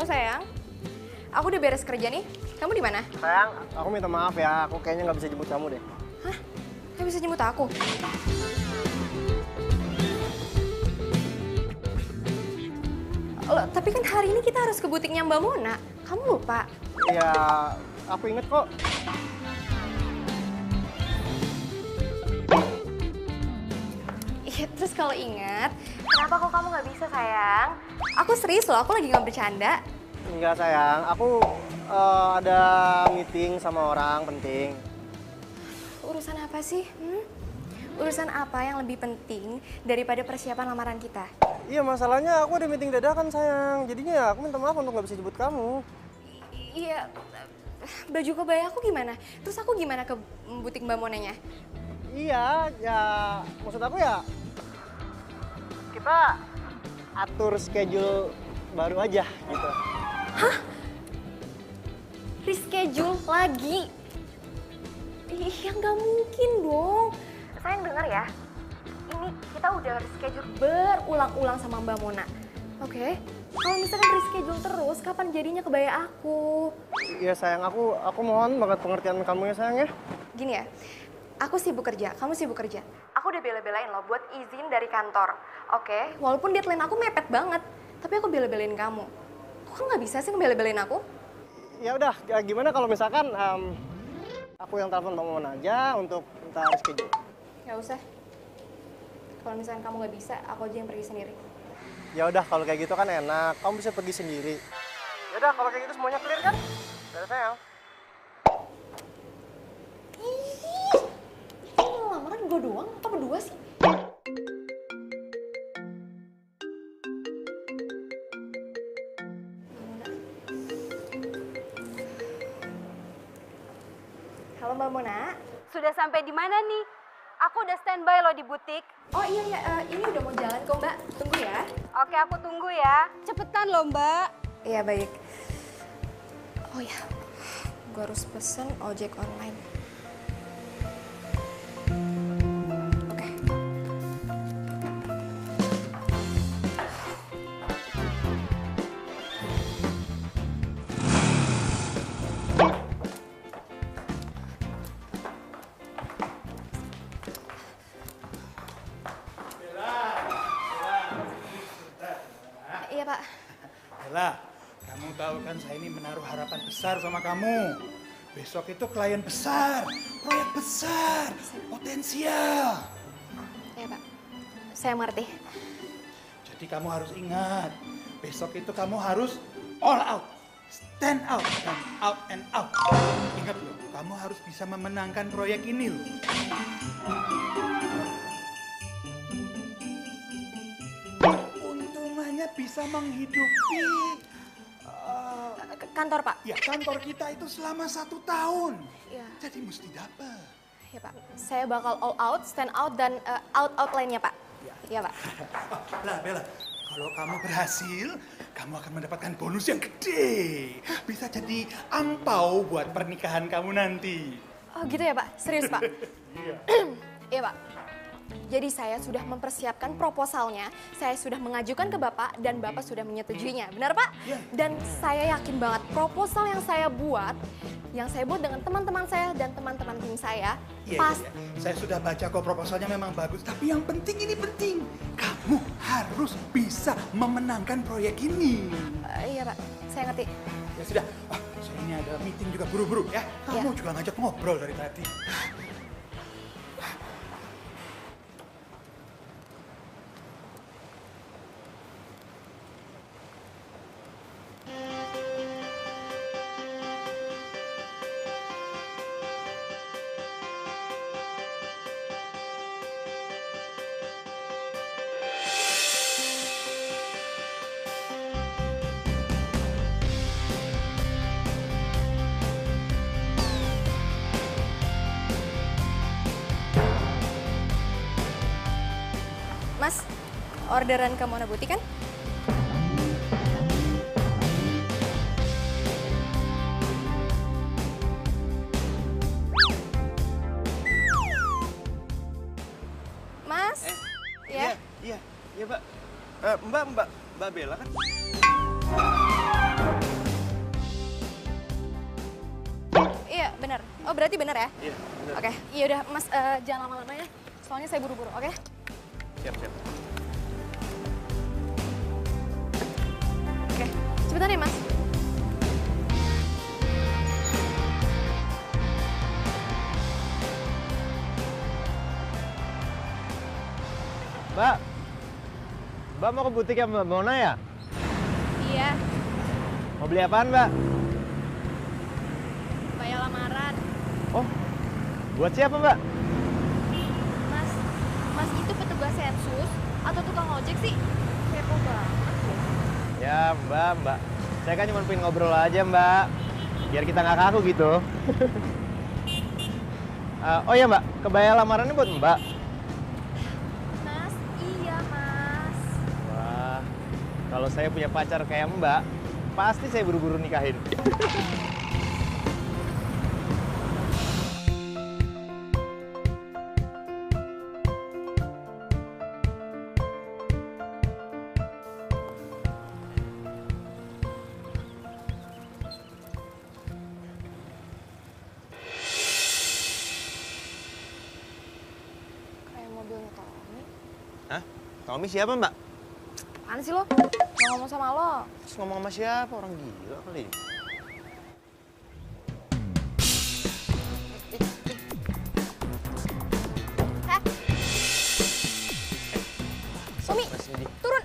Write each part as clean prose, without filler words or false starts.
Halo sayang, aku udah beres kerja nih. Kamu di mana? Sayang, aku minta maaf ya. Aku kayaknya nggak bisa jemput kamu deh. Hah? Gak bisa jemput aku? Loh, tapi kan hari ini kita harus ke butiknya Mbak Mona. Kamu lupa? Ya, aku inget kok. Iya, terus kalau ingat, kenapa kok kamu nggak bisa sayang? Aku serius loh, aku lagi nggak bercanda. Enggak sayang, aku ada meeting sama orang penting. Urusan apa sih? Urusan apa yang lebih penting daripada persiapan lamaran kita? Iya, masalahnya aku ada meeting dadakan sayang. Jadinya ya aku minta maaf untuk nggak bisa jemput kamu. Iya, baju kebaya aku gimana? Terus aku gimana ke butik Mbak Monanya? Iya, ya maksud aku ya kita atur schedule baru aja gitu. Hah? Reschedule lagi? Iya, nggak mungkin dong. Sayang dengar ya, ini kita udah reschedule berulang-ulang sama Mbak Mona. Oke? Kalau misalkan reschedule terus, kapan jadinya kebaya aku? Iya sayang, aku mohon banget pengertian kamu ya sayang ya. Gini ya, aku sibuk kerja, kamu sibuk kerja. Aku udah bela-belain loh buat izin dari kantor. Oke? Walaupun deadline aku mepet banget, tapi aku bela-belain kamu. Kok kamu nggak bisa sih ngebela-belain aku? Ya udah, gimana kalau misalkan aku yang telepon Bang Mon aja untuk minta reschedule. Nggak usah. Kalau misalkan kamu nggak bisa, aku aja yang pergi sendiri. Ya udah, kalau kayak gitu kan enak, kamu bisa pergi sendiri. Ya udah, kalau kayak gitu semuanya clear kan? Udah sayang. Ih, ini lamaran gue doang apa berdua sih? Halo Mbak Mona. Sudah sampai di mana nih? Aku udah standby loh di butik. Oh iya, ini udah mau jalan kok Mbak. Tunggu ya. Oke, aku tunggu ya. Cepetan loh, Mbak. Iya baik. Oh ya, gue harus pesen ojek online. Oke. Iya Pak. Bella, kamu tahu kan saya ini menaruh harapan besar sama kamu. Besok itu klien besar, proyek besar, potensial. Iya Pak. Saya mengerti. Jadi kamu harus ingat, besok itu kamu harus all out, stand out, dan out and out. Ingat loh, kamu harus bisa memenangkan proyek ini loh. Untungannya bisa menghidupi Kantor Pak. ya kantor kita itu selama 1 tahun. Iya. Jadi mesti dapat. Iya Pak. Saya bakal all out, stand out, dan out lainnya Pak. Iya Pak. Lah Bella, kalau kamu berhasil, kamu akan mendapatkan bonus yang gede. Bisa jadi angpau buat pernikahan kamu nanti. Oh gitu ya Pak? Serius Pak? Iya. Iya Pak. Jadi saya sudah mempersiapkan proposalnya, saya sudah mengajukan ke Bapak, dan Bapak sudah menyetujuinya. Benar Pak? Iya. Dan saya yakin banget proposal yang saya buat dengan teman-teman saya dan teman-teman tim saya, Iya. Saya sudah baca kok proposalnya memang bagus. Tapi yang penting ini penting. Kamu harus bisa memenangkan proyek ini. Iya Pak, saya ngerti. Ya sudah, saya ini ada meeting juga buru-buru ya. Kamu Iya. juga ngajak ngobrol dari tadi. Mas, orderan ke Mona Butik kan? Mas? Ya? Iya, Mbak. Mbak Bella kan? benar. Oh, berarti benar ya? Iya, bener. Oke, iya udah Mas jangan lama-lama ya. Soalnya saya buru-buru, oke? Siap, siap. Oke, cepetan ya Mas. Mbak, Mbak mau ke butik ya Mbak Mona ya? Iya, Mau beli apaan Mbak? bayar lamaran. Oh, buat siapa Mbak? Mas itu petugas sensus atau tukang ojek sih? Kepo banget. Ya Mbak. Saya kan cuma pengen ngobrol aja Mbak. Biar kita nggak kaku gitu. Oh ya Mbak, kebaya lamarannya buat Mbak. Mas, iya Mas. Wah, kalau saya punya pacar kayak Mbak, pasti saya buru-buru nikahin. Kayak mobilnya Tommy. Hah? Tommy siapa Mbak? Apaan sih lo? Mau ngomong sama lo. Terus ngomong sama siapa? Orang gila kali. Hah? Tommy, Mas Indi. turun.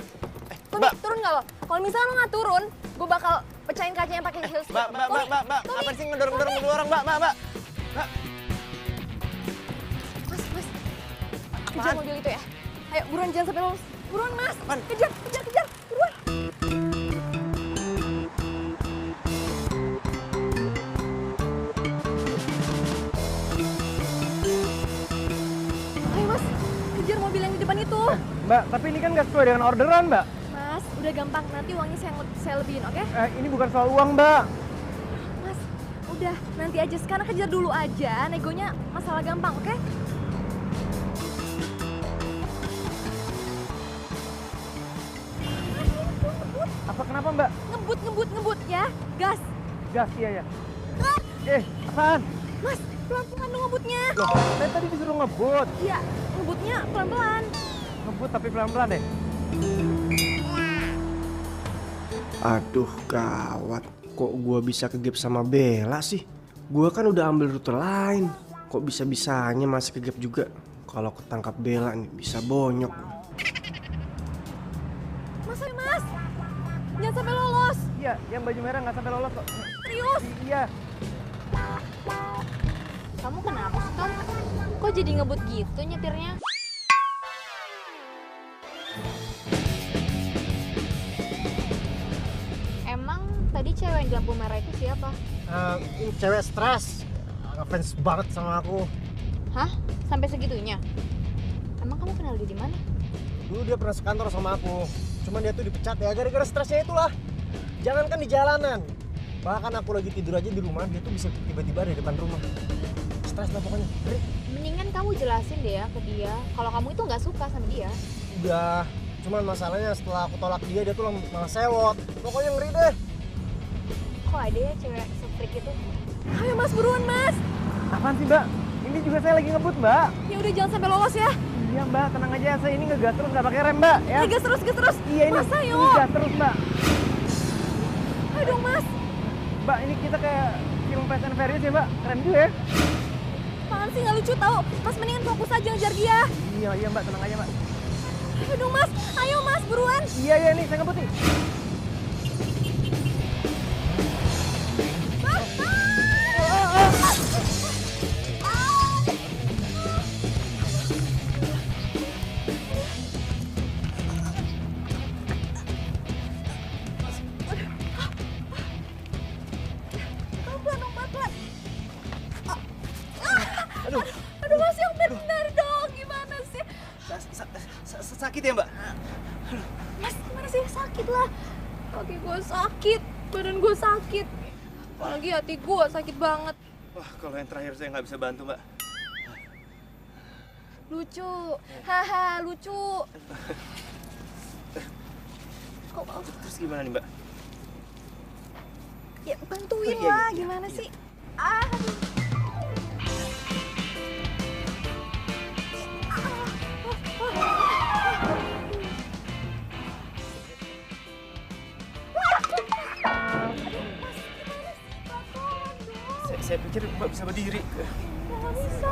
Tommy, Mbak. turun nggak lo? Kalau misalnya lo nggak turun, gue bakal pecahin kacanya pakai heels. Mbak, Tommy, Mbak. Tommy, Apa sih ngedorong-dorong Tommy. kedua orang, Mbak? Mbak. Mas, kejar Apaan? mobil itu ya. Ayo, buruan jangan sampai lolos. Buruan Mas, Apaan? kejar, buruan. Ayo Mas, kejar mobil yang di depan itu. Mbak, tapi ini kan nggak sesuai dengan orderan, Mbak. Mas, udah gampang. Nanti uangnya saya lebihin, oke? Ini bukan soal uang, Mbak. Mas, udah nanti aja. Sekarang kejar dulu aja. Negonya masalah gampang, oke? Apa kenapa, Mbak? Ngebut ya. Gas. Gas, iya ya. Ah, Apaan? Mas, pelan-pelan dong ngebutnya. Loh, saya tadi disuruh ngebut. Iya, ngebutnya pelan-pelan. Ngebut tapi pelan-pelan deh. Aduh, gawat. Kok gua bisa kegep sama Bella sih? Gua kan udah ambil rute lain. Kok bisa-bisanya masih kegep juga? Kalau ketangkap Bella nih bisa bonyok. Mas, ayo Mas. Jangan sampai lolos. Iya, yang baju merah nggak sampai lolos kok. Serius. Iya. Kamu kenapa sih, Tom? Kok jadi ngebut gitu nyetirnya? Emang tadi cewek yang di lampu merah itu siapa? Ini cewek stres. Ngefans banget sama aku. Hah? Sampai segitunya? Emang kamu kenal dia di mana? Dulu dia pernah sekantor sama aku. Cuman dia tuh dipecat ya gara-gara stresnya itulah. Jangankan di jalanan. Bahkan aku lagi tidur aja di rumah, dia tuh bisa tiba-tiba ada di depan rumah. Stres lah pokoknya. Ngeri. Mendingan kamu jelasin deh ya ke dia kalau kamu itu nggak suka sama dia. Udah. Cuman masalahnya setelah aku tolak dia tuh malah sewot. Pokoknya ngeri deh. Kok ada ya cewek se-freak itu? Ayo Mas, buruan Mas. Apaan sih, Mbak? Ini juga saya lagi ngebut, Mbak. Ya udah jangan sampai lolos ya. Iya, Mbak. Tenang aja. Saya ini ngegas terus, nggak pakai rem, Mbak. Ya. Gas terus. Iya, ini. Mas, ayo. Ini gas terus, Mbak. Ayo dong Mas. Mbak, ini kita kayak film Fast and Furious ya, Mbak. Keren juga ya. Apaan sih, nggak lucu tau. Mas mendingan fokus aja ngejar dia. Iya, Mbak. Tenang aja, Mbak. Ayo dong Mas. Ayo Mas, buruan. Iya, nih. Saya ngebut nih. Pelan-pelan dong, pelan-pelan. Aduh Mas, yang benar dong. Gimana sih? Sakit ya, Mbak? Mas, gimana sih? Sakit lah. Kaki gue sakit, badan gue sakit. Apalagi hati gue sakit banget. Wah, kalau yang terakhir saya nggak bisa bantu, Mbak. Lucu. Haha, lucu. Kok Terus gimana nih, Mbak? ya bantuin Oh, iya, lah, iya, gimana iya. sih? Aduh. Saya pikir Mbak bisa berdiri. Nggak bisa.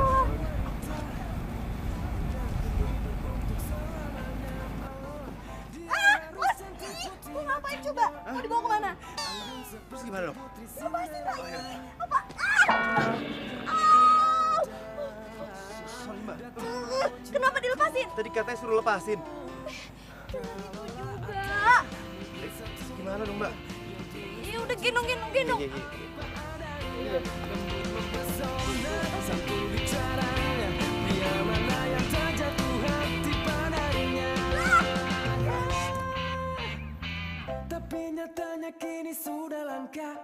Mau ngapain coba? Mau dibawa kemana? Terus gimana dong? Lepasin Pak. Apa? Sorry Mbak. Kenapa dilepasin? Tadi katanya suruh lepasin. Juga. Gimana dong Mbak? Ya udah gendong. Iya. Tapi nyatanya kini sudah langka.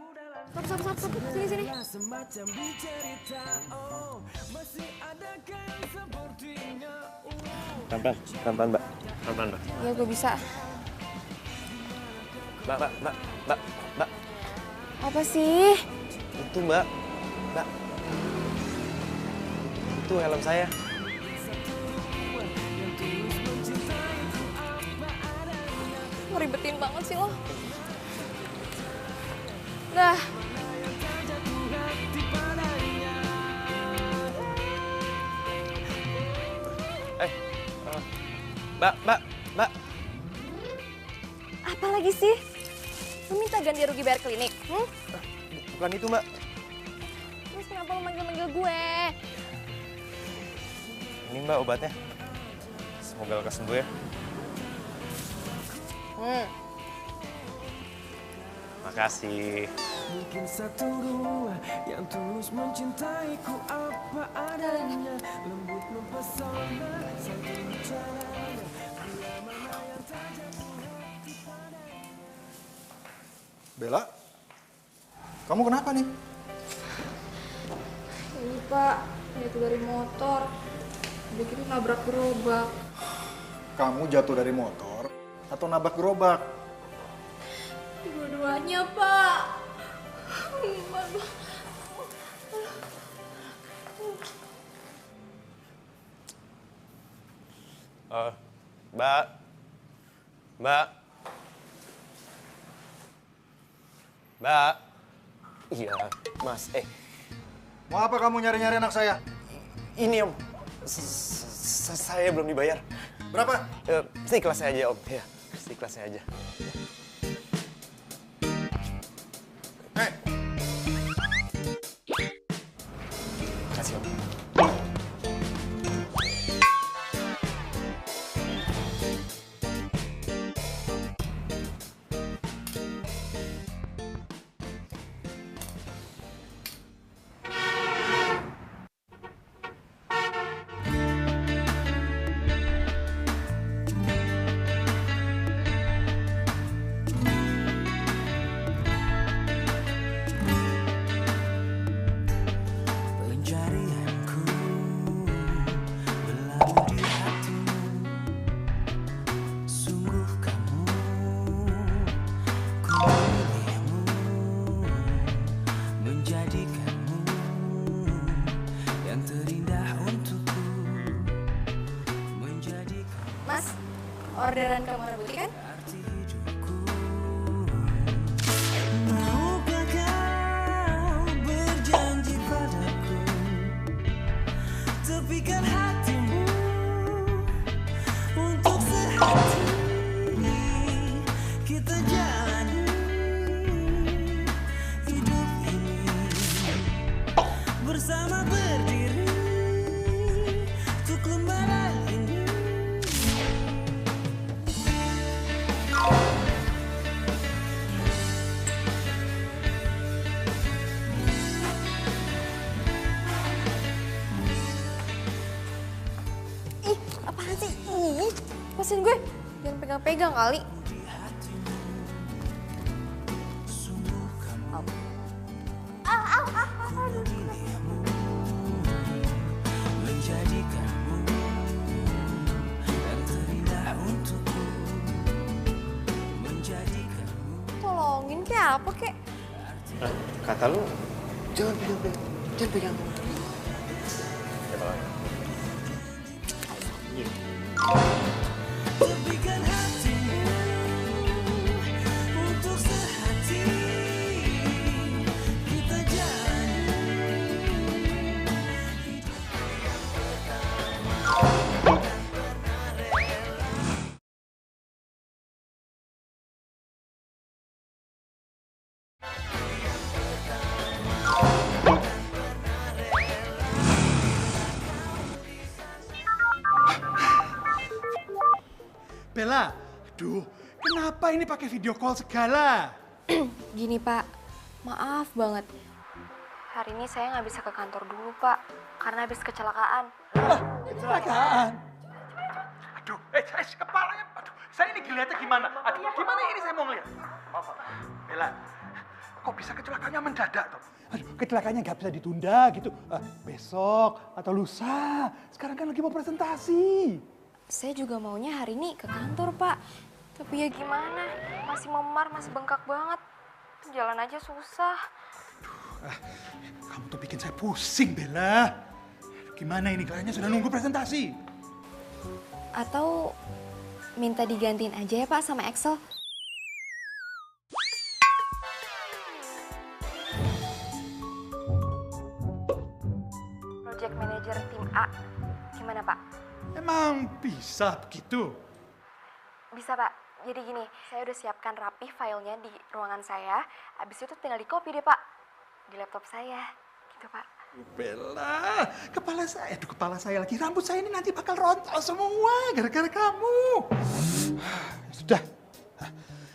Stop. Sini. Semacam dicerita, oh masih adakah yang sepertinya. Pelan-pelan Mbak. Pelan-pelan Mbak. Ya gue bisa. Mbak. Apa sih? Itu Mbak. Itu helm saya. Ngeribetin banget sih lo. Dah. Mbak. Apa lagi sih? Lo minta ganti rugi bayar klinik? Bukan itu Mbak. Terus kenapa lo manggil-manggil gue? Ini Mbak obatnya. Semoga lekas sembuh ya. Makasih. Mungkin satu dua yang tulus mencintaiku apa adanya, lembut mempesona saking caranya, bila mana yang tak jatuh hati padanya. Bella, kamu kenapa nih? Ini Pak, jatuh dari motor. Udah gitu nabrak gerobak. Kamu jatuh dari motor atau nabrak gerobak? Dua-duanya Pak. Mbak. Iya, Mas. Mau apa kamu nyari-nyari anak saya? Ini Om. Saya belum dibayar. Berapa? Seikhlasnya aja Om. Ya, seikhlasnya aja. Makasih Om. Pencarianku berlabuh di hatimu. Sungguh kamu ku memilihmu, menjadikanmu yang terindah untukku, menjadikan Mas, orderan kamu rebuti kan? arti hidupku. Maukah kau berjanji padaku, tepikan hatimu untuk sehati kita jalani hidup ini bersama, berdiri untuk lembaran ini. Ih, apaan sih? Ih, lepasin gue. Jangan pegang-pegang kali. Menjadikanmu yang terindah untukku, menjadikanmu. Tolongin kayak apa kek? Kata lu, jangan pegang. Tepikan hatimu untuk sehati kita jalani Bella. Aduh, kenapa ini pakai video call segala? Gini Pak, maaf banget. Hari ini saya nggak bisa ke kantor dulu Pak, karena habis kecelakaan. Kecelakaan? Aduh, kepalanya, aduh, saya ini ngeliatnya gimana? Aduh, gimana ini saya mau ngeliat? Maaf, Bella, kok bisa kecelakaannya mendadak toh? Aduh, kecelakaannya nggak bisa ditunda gitu. Besok atau lusa, sekarang kan lagi mau presentasi. Saya juga maunya hari ini ke kantor Pak, tapi ya gimana, masih memar, masih bengkak banget. Jalan aja susah. Kamu tuh bikin saya pusing, Bella. Gimana ini, kliennya sudah nunggu presentasi. Atau minta digantiin aja ya Pak sama Excel. Project Manager tim A, gimana Pak? Emang bisa begitu? Bisa Pak, jadi gini, saya udah siapkan rapi filenya di ruangan saya. Habis itu tinggal di copy deh Pak, di laptop saya, gitu Pak. Bella, kepala saya lagi, rambut saya ini nanti bakal rontok semua gara-gara kamu. Sudah,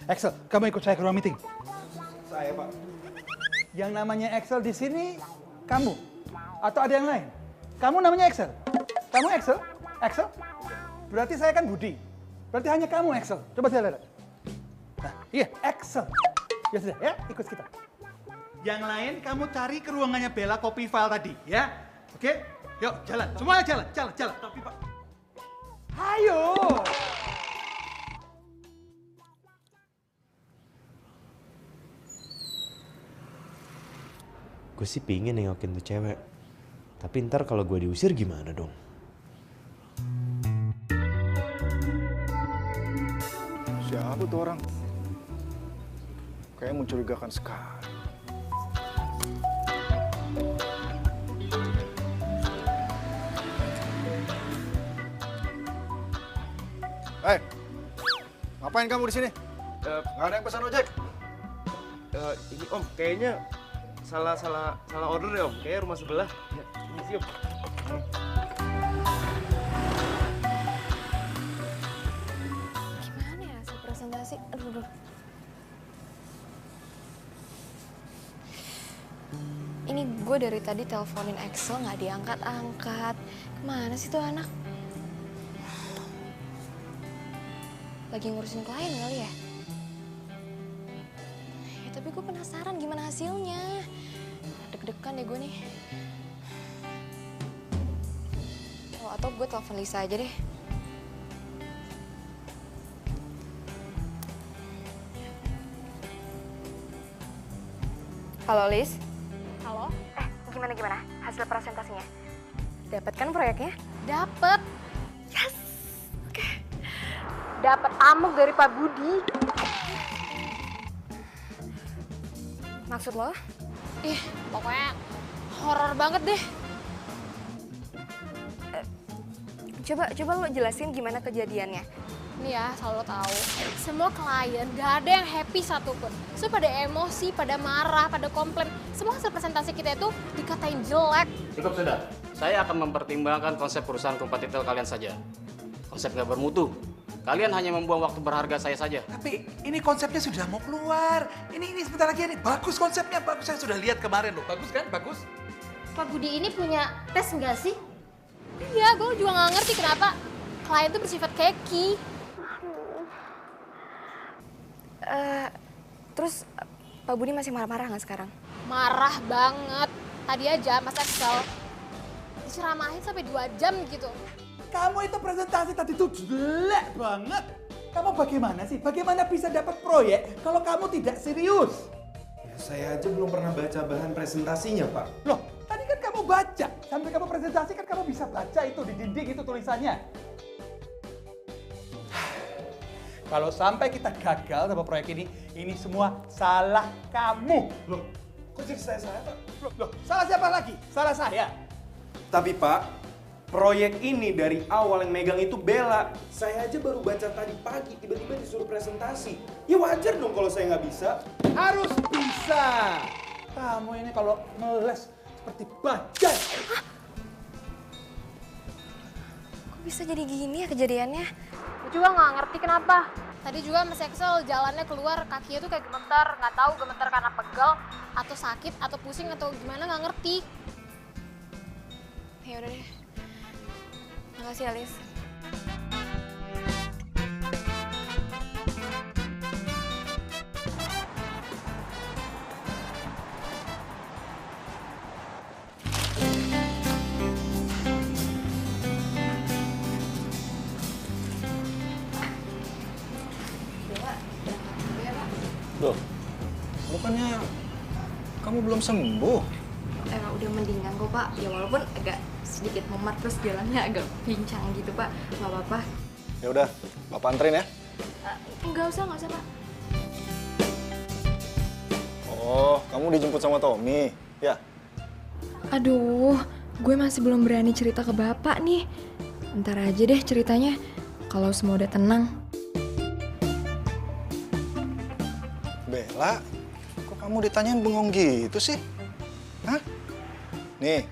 Excel, kamu ikut saya ke ruang meeting. Saya, Pak. Yang namanya Excel di sini kamu atau ada yang lain? Kamu namanya Excel? Kamu Excel? Excel? Berarti saya kan Budi. Berarti hanya kamu Excel. Coba saya lihat. Nah, iya Excel. Ya sudah, ya ikut kita. Yang lain kamu cari ke ruangannya Bella copy file tadi, ya? Oke? Yuk, jalan. Semuanya jalan. Tapi Pak. Ayo. Gue sih pingin nengokin tuh cewek. Tapi ntar kalau gue diusir gimana dong? Siapa tuh orang? Kayaknya mencurigakan sekali. Hei, ngapain kamu di sini? Nggak ada yang pesan ojek? Ini Om, kayaknya salah order ya Om. Kayaknya rumah sebelah. Ya, permisi Om. Gimana ya hasil presentasi? Aduh. Ini gue dari tadi teleponin Excel nggak diangkat-angkat. Kemana sih tuh anak? Lagi ngurusin klien kali ya? Ya tapi gue penasaran gimana hasilnya. Deg-degan deh gue nih. Oh, atau gue telepon Lisa aja deh. Halo Lis. Halo? Gimana hasil presentasinya? Dapat kan proyeknya? Dapet. Yes. Oke. Dapat amuk dari Pak Budi. Maksud lo? Ih, pokoknya horor banget deh. Coba lo jelasin gimana kejadiannya. Nih ya, asal lo tahu, semua klien gak ada yang happy satupun. So pada emosi, pada marah, pada komplain. Semua hasil presentasi kita itu dikatain jelek. Cukup sudah. Saya akan mempertimbangkan konsep perusahaan kompetitor kalian saja. Konsep nggak bermutu. Kalian hanya membuang waktu berharga saya saja. Tapi ini konsepnya sudah mau keluar. Ini sebentar lagi nih. Bagus konsepnya, bagus. Saya sudah lihat kemarin loh. Bagus kan? Bagus. Pak Budi ini punya tes nggak sih? Iya, gue juga nggak ngerti kenapa klien tuh bersifat keki. Terus Pak Budi masih marah-marah nggak sekarang? Marah banget. Tadi aja Mas Excel diceramahin sampai 2 jam gitu. Kamu itu presentasi tadi tuh jelek banget. Kamu bagaimana sih? Bagaimana bisa dapat proyek kalau kamu tidak serius? Ya, saya aja belum pernah baca bahan presentasinya, Pak. Loh, tadi kan kamu baca. Sampai kamu presentasi kan kamu bisa baca itu di dinding itu tulisannya. Kalau sampai kita gagal sama proyek ini semua salah kamu. Loh, kok jadi saya, Pak? Loh, salah siapa lagi? Salah saya. Tapi Pak, proyek ini dari awal yang megang itu Bella. Saya aja baru baca tadi pagi, tiba-tiba disuruh presentasi. Ya wajar dong kalau saya nggak bisa. Harus bisa. Kamu ini kalau ngeles seperti bajai. Kok bisa jadi gini ya kejadiannya? Gue juga nggak ngerti kenapa. Tadi juga Mas Excel jalannya keluar, kakinya tuh kayak gemetar. Nggak tahu gemetar karena pegal, atau sakit, atau pusing, atau gimana nggak ngerti. Ya udah deh. Makasih Alis. Loh, bukannya kamu belum sembuh? Emang udah mendingan kok Pak. Ya walaupun agak sedikit memar terus jalannya agak pincang gitu Pak. Nggak apa-apa. Ya udah, Bapak anterin ya. Nggak usah Pak. Oh, kamu dijemput sama Tommy, ya? Aduh, gue masih belum berani cerita ke Bapak nih. Ntar aja deh ceritanya, kalau semua udah tenang. Bella, kok kamu ditanyain bengong gitu sih? Hah? Nih,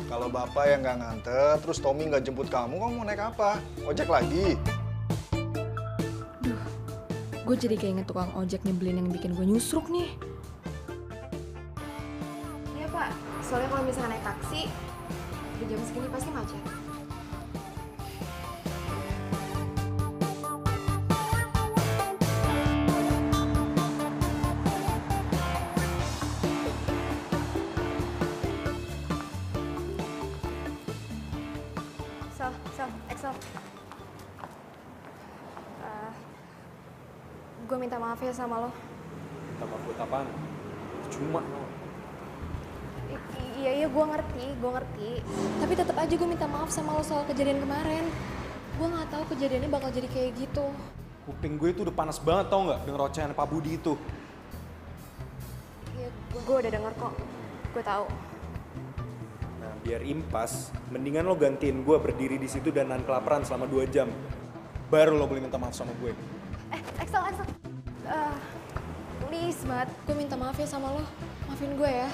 kalau Bapak yang nggak nganter, terus Tommy nggak jemput kamu mau naik apa? Ojek lagi? Duh, gue jadi kayak inget tukang ojek nyebelin yang bikin gue nyusruk nih. Iya Pak, soalnya kalau misalnya naik taksi, di jam segini pasti macet. Excel. Gue minta maaf ya sama lo. Minta maaf buat apaan? Cuma. Iya, gue ngerti. Tapi tetap aja gue minta maaf sama lo soal kejadian kemarin. Gue nggak tahu kejadiannya bakal jadi kayak gitu. Kuping gue itu udah panas banget tau nggak denger ocehan Pak Budi itu. Iya, gue udah denger kok. Gue tahu. Nah, biar impas, mendingan lo gantiin gue berdiri di situ dan nahan kelaparan selama 2 jam. Baru lo boleh minta maaf sama gue. Excel. Please banget, gue minta maaf ya sama lo. Maafin gue ya.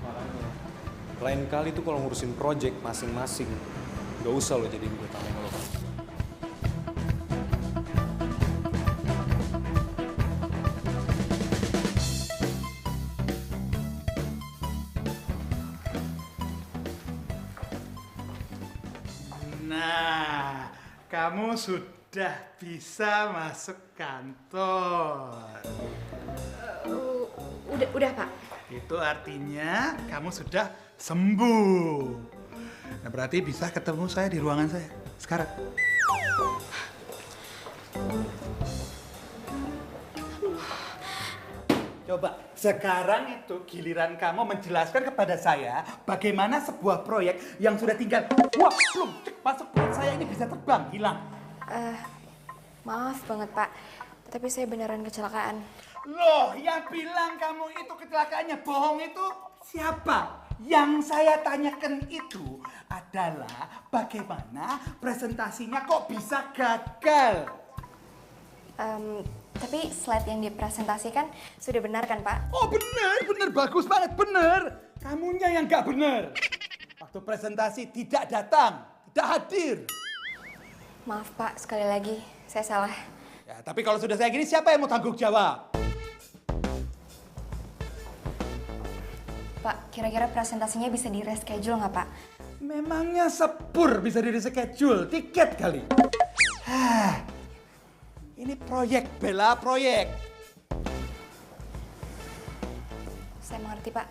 Makanya, lain kali tuh kalau ngurusin project masing-masing, gak usah lo jadiin gue tameng lo. Nah, kamu sudah bisa masuk kantor. Udah Pak. Itu artinya kamu sudah sembuh. Nah, berarti bisa ketemu saya di ruangan saya sekarang. Coba, sekarang itu giliran kamu menjelaskan kepada saya bagaimana sebuah proyek yang sudah tinggal belum masuk perut saya ini bisa terbang, hilang. Maaf banget Pak, tapi saya beneran kecelakaan. Loh, yang bilang kamu itu kecelakaannya bohong itu siapa? Yang saya tanyakan itu adalah bagaimana presentasinya kok bisa gagal? Tapi slide yang dipresentasikan sudah benar kan Pak? Oh benar, bagus banget, benar. Kamunya yang nggak benar. Waktu presentasi tidak datang, tidak hadir. Maaf Pak, sekali lagi saya salah. Ya, tapi kalau sudah saya gini siapa yang mau tanggung jawab? Pak, kira-kira presentasinya bisa di-reschedule nggak Pak? Memangnya sepur bisa di-reschedule, tiket kali. Ini proyek, Bella, proyek. Saya mengerti Pak.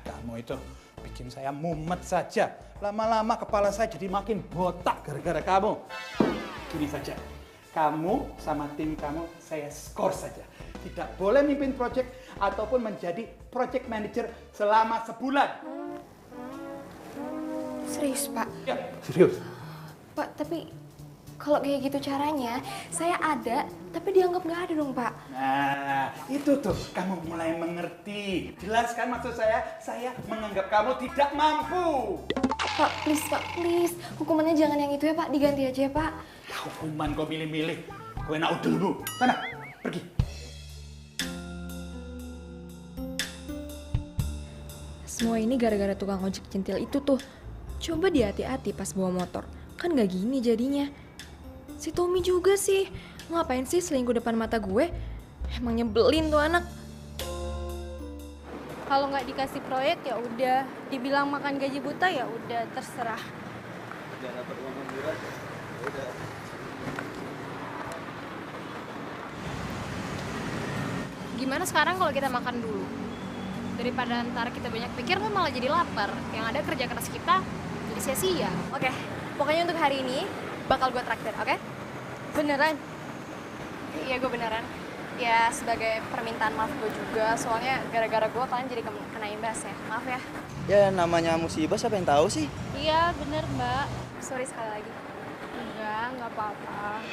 Kamu itu bikin saya mumet saja. Lama-lama kepala saya jadi makin botak gara-gara kamu. Gini saja, kamu sama tim kamu saya skor saja. Tidak boleh mimpin proyek ataupun menjadi project manager selama sebulan. Serius Pak? Ya, serius. Pak, tapi kalau kayak gitu caranya, saya ada, tapi dianggap nggak ada dong Pak. Nah, itu tuh kamu mulai mengerti. Jelaskan maksud saya menganggap kamu tidak mampu. Pak, please. Hukumannya jangan yang itu ya Pak, diganti aja ya Pak. Hukuman kau milih-milih. Kau enak dulu. Sana, pergi. Semua ini gara-gara tukang ojek centil itu tuh. Coba dia hati-hati pas bawa motor. Kan nggak gini jadinya. Si Tommy juga sih. Ngapain sih selingkuh depan mata gue? Emang nyebelin tuh anak. Kalau nggak dikasih proyek ya udah, dibilang makan gaji buta ya udah terserah. Jangan dapat uang murah. Udah. Gimana sekarang kalau kita makan dulu? Daripada ntar kita banyak pikir kan malah jadi lapar. Yang ada kerja keras kita jadi sia-sia. Oke, pokoknya untuk hari ini bakal gue traktir, oke? Beneran? Iya, gue beneran. Ya, sebagai permintaan maaf gue juga, soalnya gara-gara gue kalian jadi kena imbas ya. Maaf ya. Ya namanya musibah siapa yang tahu sih? Iya bener mbak. Sorry sekali lagi. Nggak apa-apa.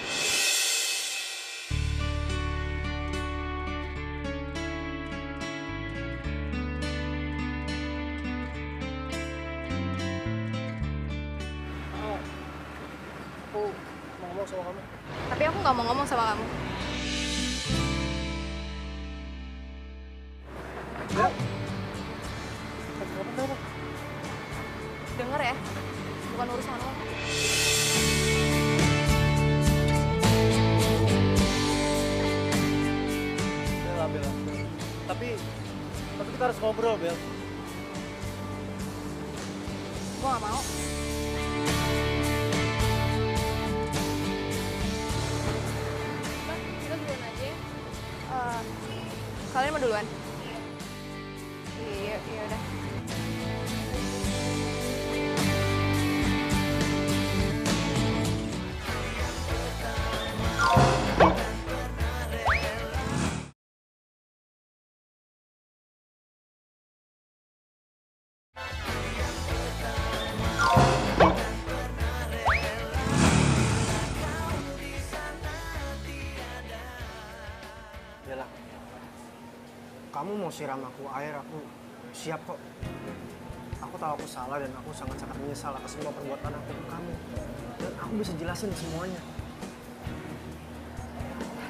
Aku mau ngomong sama kamu. Tapi aku nggak mau ngomong sama kamu. Bel. Kamu kenapa? Denger ya, bukan urusan lo. Bella, Bella. Tapi kita harus ngobrol, Bel. Gue nggak mau. Mbak, kita duluan aja ya. Kalian mau duluan? Iya, iya udah. Bella, kamu mau siram aku air, aku siap kok. Aku tahu aku salah dan aku sangat-sangat menyesal atas semua perbuatan aku ke kamu. Dan aku bisa jelasin semuanya.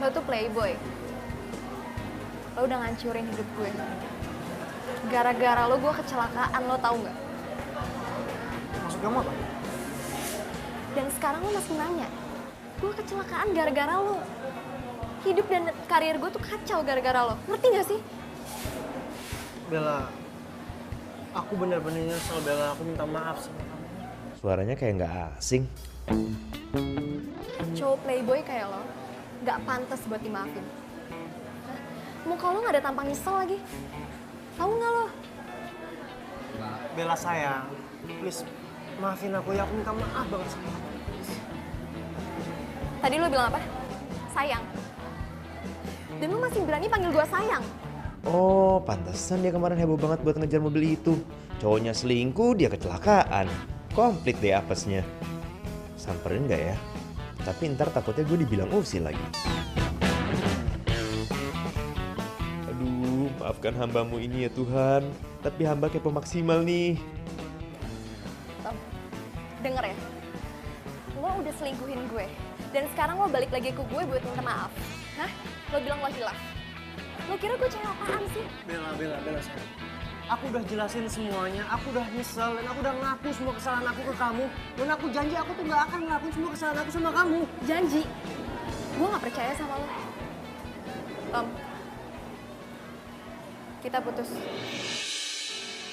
Lo tuh playboy. Lo udah ngancurin hidup gue. Gara-gara lo gue kecelakaan, lo tau nggak? Maksud kamu apa? Dan sekarang lo masih nanya. Gue kecelakaan gara-gara lo. Hidup dan karir gue tuh kacau gara-gara lo. Ngerti gak sih? Bella, aku benar-benar nyesel, Bella. Aku minta maaf sama kamu. Suaranya kayak nggak asing. Cowok playboy kayak lo nggak pantas buat dimaafin. Hah? Muka lo nggak ada tampang nyesel lagi. Tahu nggak lo? Bella sayang, please maafin aku ya. Aku minta maaf banget sama kamu. Tadi lo bilang apa? Sayang. Dan lo masih berani panggil gue sayang. Oh, pantesan dia kemarin heboh banget buat ngejar mobil itu. Cowoknya selingkuh, dia kecelakaan. Komplit deh apesnya. Samperin nggak ya? Tapi ntar takutnya gue dibilang usil lagi. Aduh, maafkan hambamu ini ya Tuhan. Tapi hamba kepo maksimal nih. Tom, denger ya. Lo udah selingkuhin gue. Dan sekarang lo balik lagi ke gue buat minta maaf. Hah? Lo bilang lo hilaf. Lo kira gue cewek apaan sih? Bella sayang. Aku udah jelasin semuanya, aku udah nyesel dan aku udah ngaku semua kesalahan aku ke kamu. Dan aku janji aku tuh gak akan ngelakuin semua kesalahan aku sama kamu. Janji. Gue gak percaya sama lo. Tom, kita putus.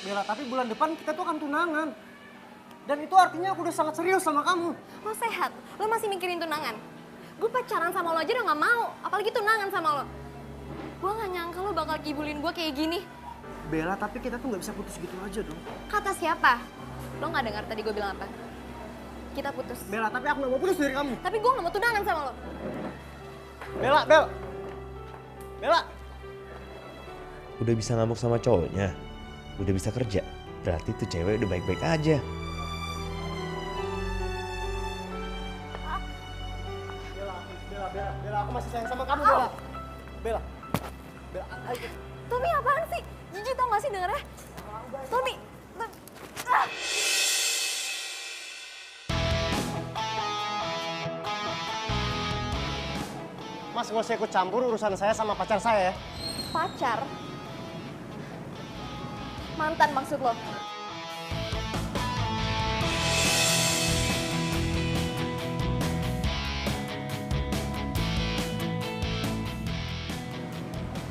Bella, tapi bulan depan kita tuh akan tunangan. Dan itu artinya aku udah sangat serius sama kamu. Lo sehat, lo masih mikirin tunangan. Gue pacaran sama lo aja udah gak mau, apalagi tunangan sama lo. Gue gak nyangka lo bakal kibulin gue kayak gini. Bella, tapi kita tuh gak bisa putus gitu aja dong. Kata siapa? Lo gak dengar tadi gue bilang apa? Kita putus. Bella, tapi aku gak mau putus dari kamu. Tapi gue gak mau tunangan sama lo. Bella! Udah bisa ngamuk sama cowoknya. Udah bisa kerja. Berarti tuh cewek udah baik-baik aja. Bella, aku masih sayang sama kamu, Bella. Bella, ayo. Tommy apaan sih? Jijik tau gak sih dengernya? Tommy! Ah! Mas, gak usah ikut campur urusan saya sama pacar saya ya. Pacar? Mantan maksud lo?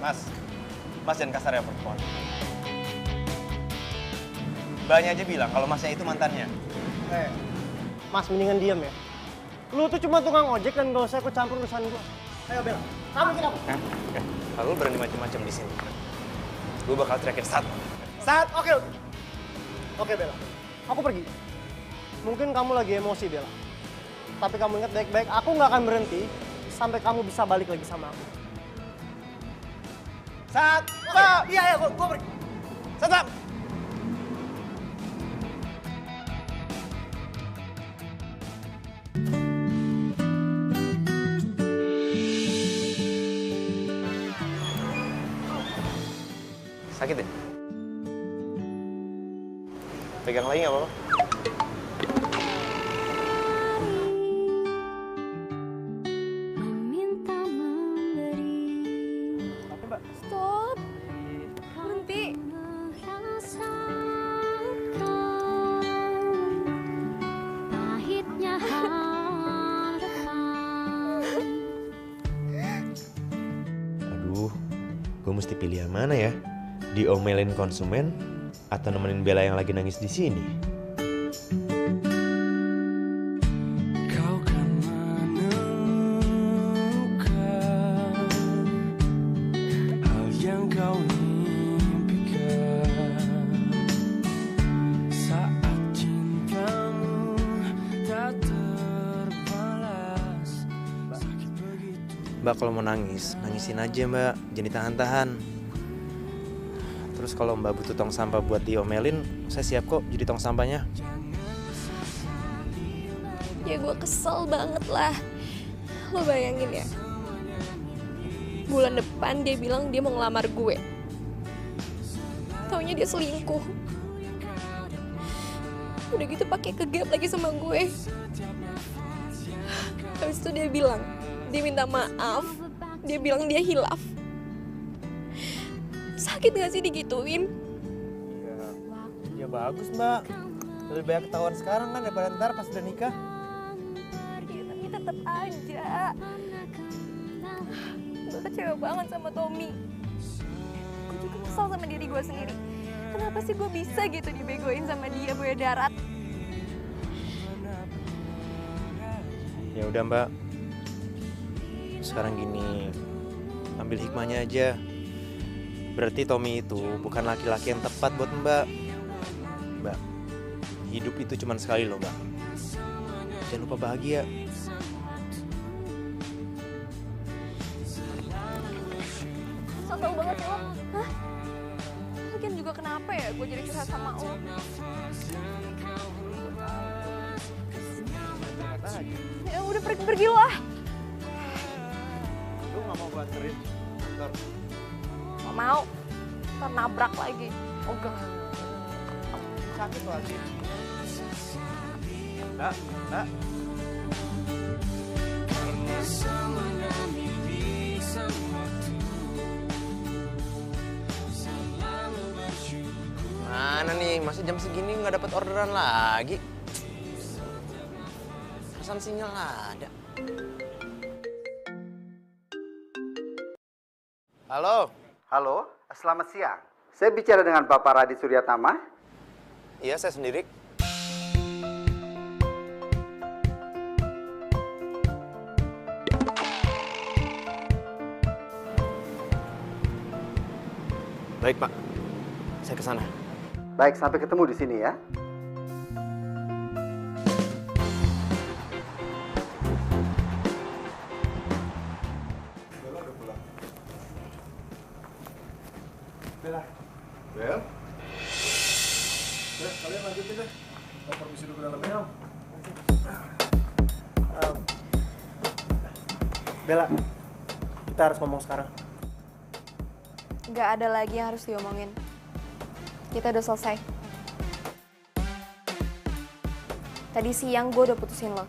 Mas jangan kasar ya perempuan. Mbaknya aja bilang kalau masnya itu mantannya. Mas mendingan diam ya. Lu tuh cuma tukang ojek dan gak usah ikut campur urusan gua. Ayo Bella, kamu ikut aku. Kalau lu berani macam-macam di sini, gue bakal teriakin Sat. Saat, oke. Oke Bella, aku pergi. Mungkin kamu lagi emosi Bella. Tapi kamu ingat baik-baik, aku nggak akan berhenti sampai kamu bisa balik lagi sama aku. Sat! Iya, gua pergi. Sat! Sakit ya? Pegang lagi nggak apa-apa? Stop. Berhenti. Aduh, gue mesti pilih yang mana ya? Diomelin konsumen atau nemenin Bella yang lagi nangis di sini? Kau kan menemukan hal yang kau impikan saat cintamu tak terbalas. Sakit begitu. Mbak kalau mau nangis, nangisin aja Mbak, jangan ditahan-tahan. Terus kalau Mbak butuh tong sampah buat diomelin, saya siap kok jadi tong sampahnya. Ya gue kesel banget lah. Lo bayangin ya. Bulan depan dia bilang dia mau ngelamar gue. Taunya dia selingkuh. Udah gitu pakai kegap lagi sama gue. Habis itu dia bilang, dia minta maaf. Dia bilang dia hilaf. Sakit gak sih digituin? Ya bagus Mbak. Lebih banyak ketahuan sekarang kan daripada ntar pas udah nikah. Ya, tapi tetap aja. Gue kecewa banget sama Tommy. Gue juga kesal sama diri gue sendiri. Kenapa sih gue bisa gitu dibegoin sama dia, buaya darat? Ya udah Mbak, sekarang gini, ambil hikmahnya aja. Berarti Tommy itu bukan laki-laki yang tepat buat Mbak. Mbak, hidup itu cuma sekali loh Mbak. Jangan lupa bahagia. So-so banget sih lo. Hah? Lagian juga kenapa ya gue jadi curhat sama lo? Ya udah pergi lo ah. Lu gak mau gue anterin kantor? Gak mau. Ntar nabrak lagi. Ogah. Sakit lagi. Mbak. Karena semuanya milik sang waktu. Selalu bersyukur. Mana nih, masa jam segini nggak dapat orderan lagi? Pesan sinyal ada. Halo. Halo, selamat siang. Saya bicara dengan Bapak Radi Suryatama. Iya, saya sendiri. Baik, Pak. Saya ke sana. Baik, sampai ketemu di sini ya. Bella. Bel? Udah, kalian lanjutin deh. Mau permisi dulu ke dalam ya. Bella, kita harus ngomong sekarang. Gak ada lagi yang harus diomongin. Kita udah selesai. Tadi siang gue udah putusin lo.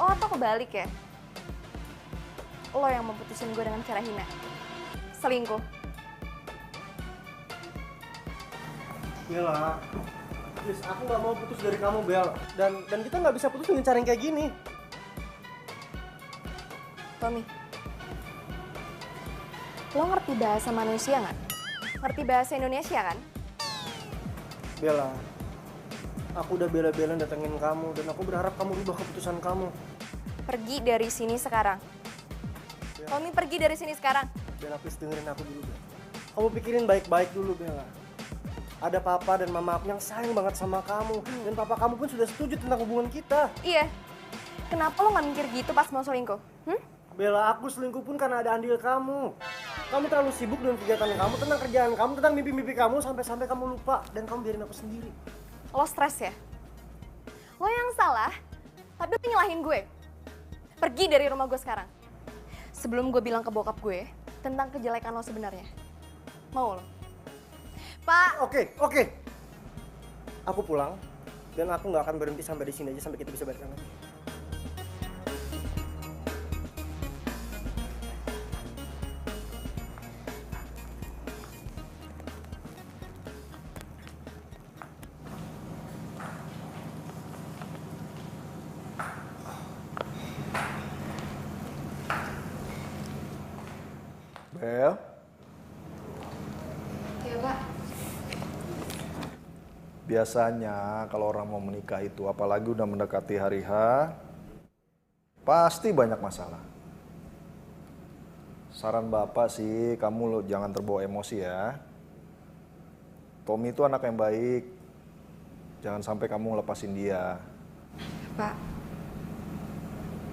Oh, atau kebalik ya? Lo yang memutusin gue dengan cara hina. Selingkuh. Bella, please, aku nggak mau putus dari kamu, Bel. Dan kita nggak bisa putus dengan cara yang kayak gini. Tommy, lo ngerti bahasa manusia nggak? Ngerti bahasa Indonesia kan? Bella, aku udah bela-belain datengin kamu dan aku berharap kamu ubah keputusan kamu. Pergi dari sini sekarang. Tommy, pergi dari sini sekarang. Bella, please dengerin aku dulu, Bella. Kamu pikirin baik-baik dulu, Bella. Ada papa dan mama aku yang sayang banget sama kamu. Dan papa kamu pun sudah setuju tentang hubungan kita. Iya. Kenapa lo nggak mikir gitu pas mau selingkuh? Bella, aku selingkuh pun karena ada andil kamu. Kamu terlalu sibuk dengan kegiatan kamu, tentang kerjaan kamu, tentang mimpi-mimpi kamu, sampai-sampai kamu lupa. Dan kamu biarin aku sendiri. Lo stres ya? Lo yang salah, tapi lo nyalahin gue. Pergi dari rumah gue sekarang. Sebelum gue bilang ke bokap gue tentang kejelekan lo sebenarnya. Mau lo? Pak! Oke. Aku pulang, dan aku nggak akan berhenti sampai di sini aja sampai kita bisa balikan lagi. Bel, Iya, Pak. biasanya kalau orang mau menikah itu, apalagi udah mendekati hari H, pasti banyak masalah. Saran Bapak sih, kamu lo jangan terbawa emosi ya. Tommy itu anak yang baik. Jangan sampai kamu lepasin dia. Pak,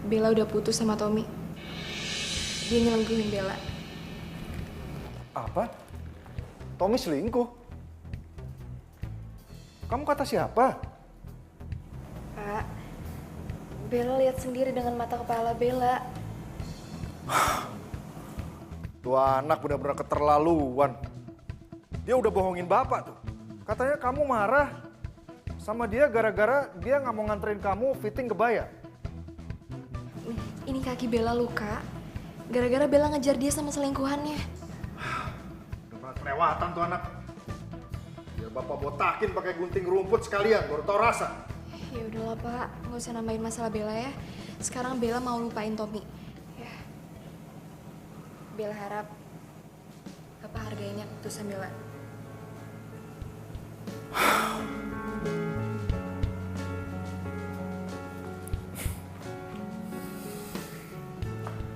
Bella udah putus sama Tommy. Dia nyelengguhin Bella. Apa? Tommy selingkuh? Kamu kata siapa? Pak, Bella lihat sendiri dengan mata kepala Bella. Tuh anak benar-benar keterlaluan. Dia udah bohongin Bapak tuh. Katanya kamu marah sama dia gara-gara dia nggak mau nganterin kamu fitting kebaya. Ini kaki Bella luka. Gara-gara Bella ngejar dia sama selingkuhannya. Udah kelewatan tuh anak. Biar Bapak botakin pakai gunting rumput sekalian, baru tau rasa. Ya udahlah Pak, nggak usah nambahin masalah Bella ya. Sekarang Bella mau lupain Tommy. Ya. Bella harap Bapak hargainya keputusan Bella.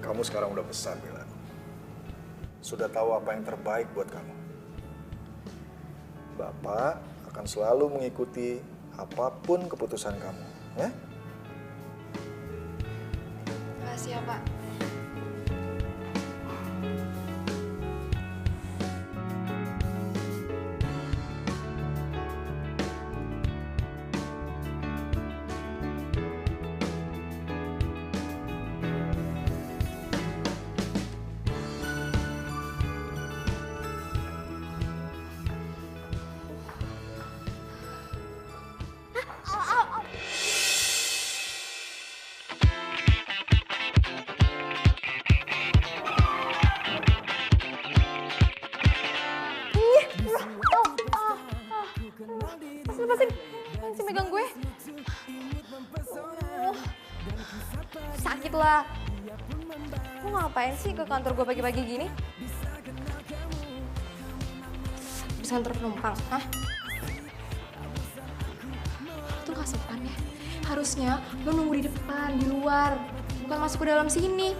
Kamu sekarang udah besar, Bella. Sudah tahu apa yang terbaik buat kamu. Bapak akan selalu mengikuti apapun keputusan kamu, ya? Makasih ya Pak. Lepasin, masih megang gue. Sakit lah. Lo ngapain sih ke kantor gue pagi-pagi gini? Bisa antar penumpang, hah? Itu gak sopan ya. Harusnya lo nunggu di depan, di luar. Bukan masuk ke dalam sini.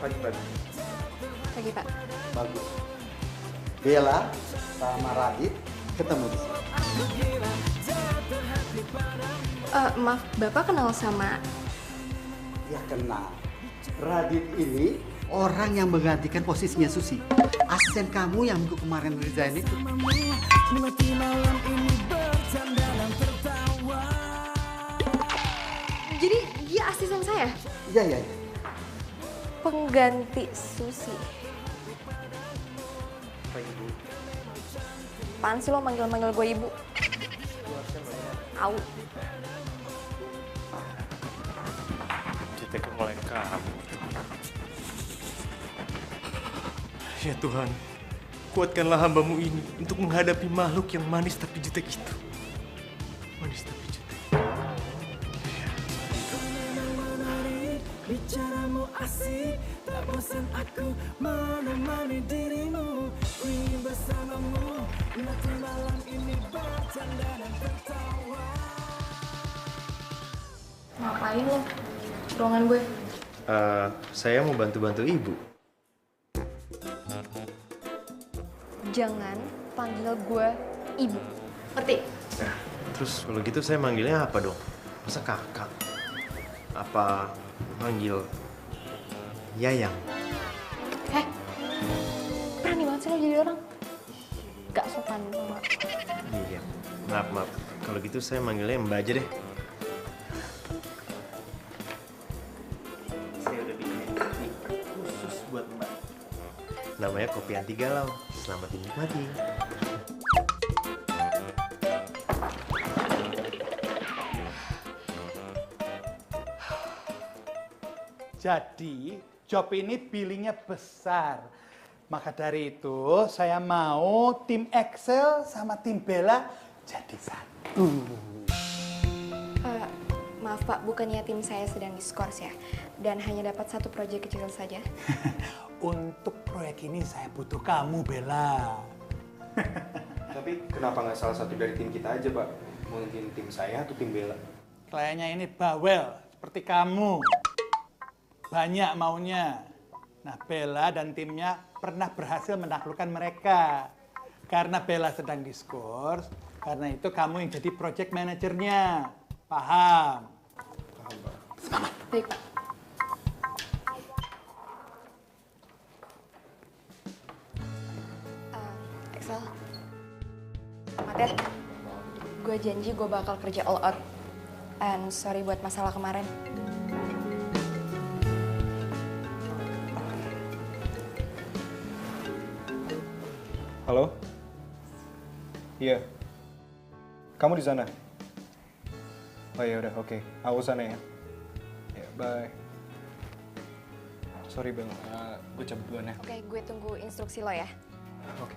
Pagi. Pagi, Pak. Bagus. Bella sama Radit ketemu di sini. Maaf, Bapak kenal sama... Ya kenal. Radit ini orang yang menggantikan posisinya Susi. Asisten kamu yang minggu kemarin resign itu. Jadi dia asisten saya? Iya. Pengganti Susi. Apaan sih lo manggil-manggil gue ibu? Au. Kita mulai kamu. Ya Tuhan, Kuatkanlah hambamu ini untuk menghadapi makhluk yang manis tapi jutek itu. Manis tapi jutek. Bicaramu asik, tak bosan aku menemani dirimu. Ku ingin bersamamu, nanti malam ini bercanda dan tertawa. Ngapain lo? Ruangan gue. Saya mau bantu-bantu ibu. Jangan panggil gue ibu. Ngerti? Nah, terus kalau gitu saya manggilnya apa dong? Masa kakak? Apa manggil Yayang? Berani banget sih lo jadi orang. Gak sopan sama. Iya, maaf. Kalau gitu saya manggilnya Mbak aja deh. Saya udah bikin kopi khusus buat Mbak. Namanya kopi anti galau. Selamat dinikmati. Jadi, job ini billingnya besar. Maka dari itu, saya mau tim Excel sama tim Bella jadi satu. Maaf Pak, bukannya tim saya sedang diskors ya? Dan hanya dapat satu proyek kecil saja? Untuk proyek ini saya butuh kamu, Bella. Tapi kenapa nggak salah satu dari tim kita aja, Pak? Mungkin tim saya atau tim Bella? Kliennya ini bawel, seperti kamu. Banyak maunya. Nah, Bella dan timnya pernah berhasil menaklukkan mereka. Karena Bella sedang diskors, karena itu kamu yang jadi project manajernya. Paham? Paham, Pak. Semangat. Baik, Pak. Excel. Selamat ya. Gue janji gue bakal kerja all out. And sorry buat masalah kemarin. Halo? Iya. Kamu di sana? Oh ya udah, oke. Aku sana ya. Ya, bye. Sorry Bel, gue cabut duluan ya. Oke, gue tunggu instruksi lo ya. Oke.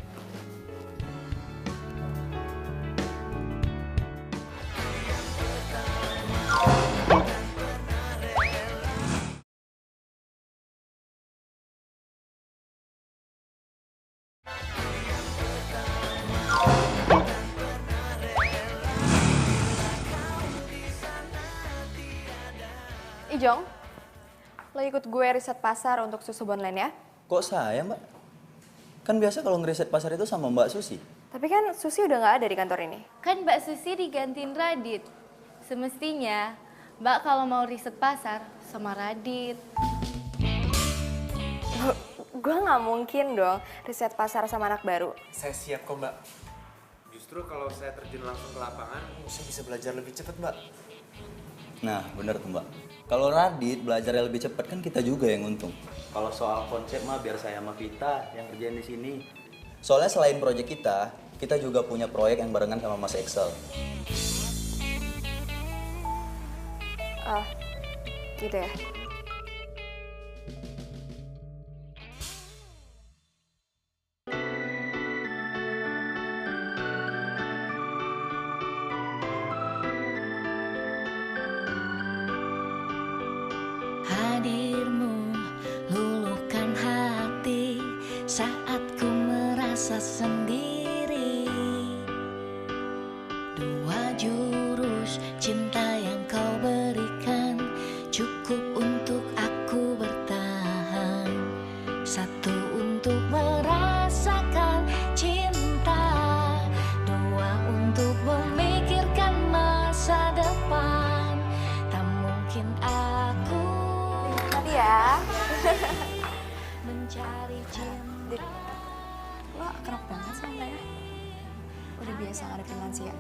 Ijong, lo ikut gue riset pasar untuk susu Bonland ya? Kok saya, Mbak? Kan biasa kalau ngeriset pasar itu sama Mbak Susi. Tapi kan Susi udah nggak ada di kantor ini. Kan Mbak Susi digantiin Radit. Semestinya Mbak kalau mau riset pasar sama Radit. Gue nggak mungkin dong riset pasar sama anak baru. Saya siap kok, Mbak. Justru kalau saya terjun langsung ke lapangan, saya bisa belajar lebih cepat, Mbak. Nah, bener tuh, Mbak. Kalau Radit belajarnya lebih cepat kan kita juga yang untung. Kalau soal konsep mah biar saya sama Vita yang kerjain di sini. Soalnya selain proyek kita juga punya proyek yang barengan sama Mas Excel. Gitu ya? Hadirmu luluhkan hati saat ku merasa sendiri. Dua jurus cinta yang kau berikan cukup untuk aku bertahan. Satu untuk merasakan cinta, dua untuk memikirkan masa depan. Tak mungkin aku ya. mencari cinta. Lo akrab banget sama Naya? Udah biasa ngadepin lansia?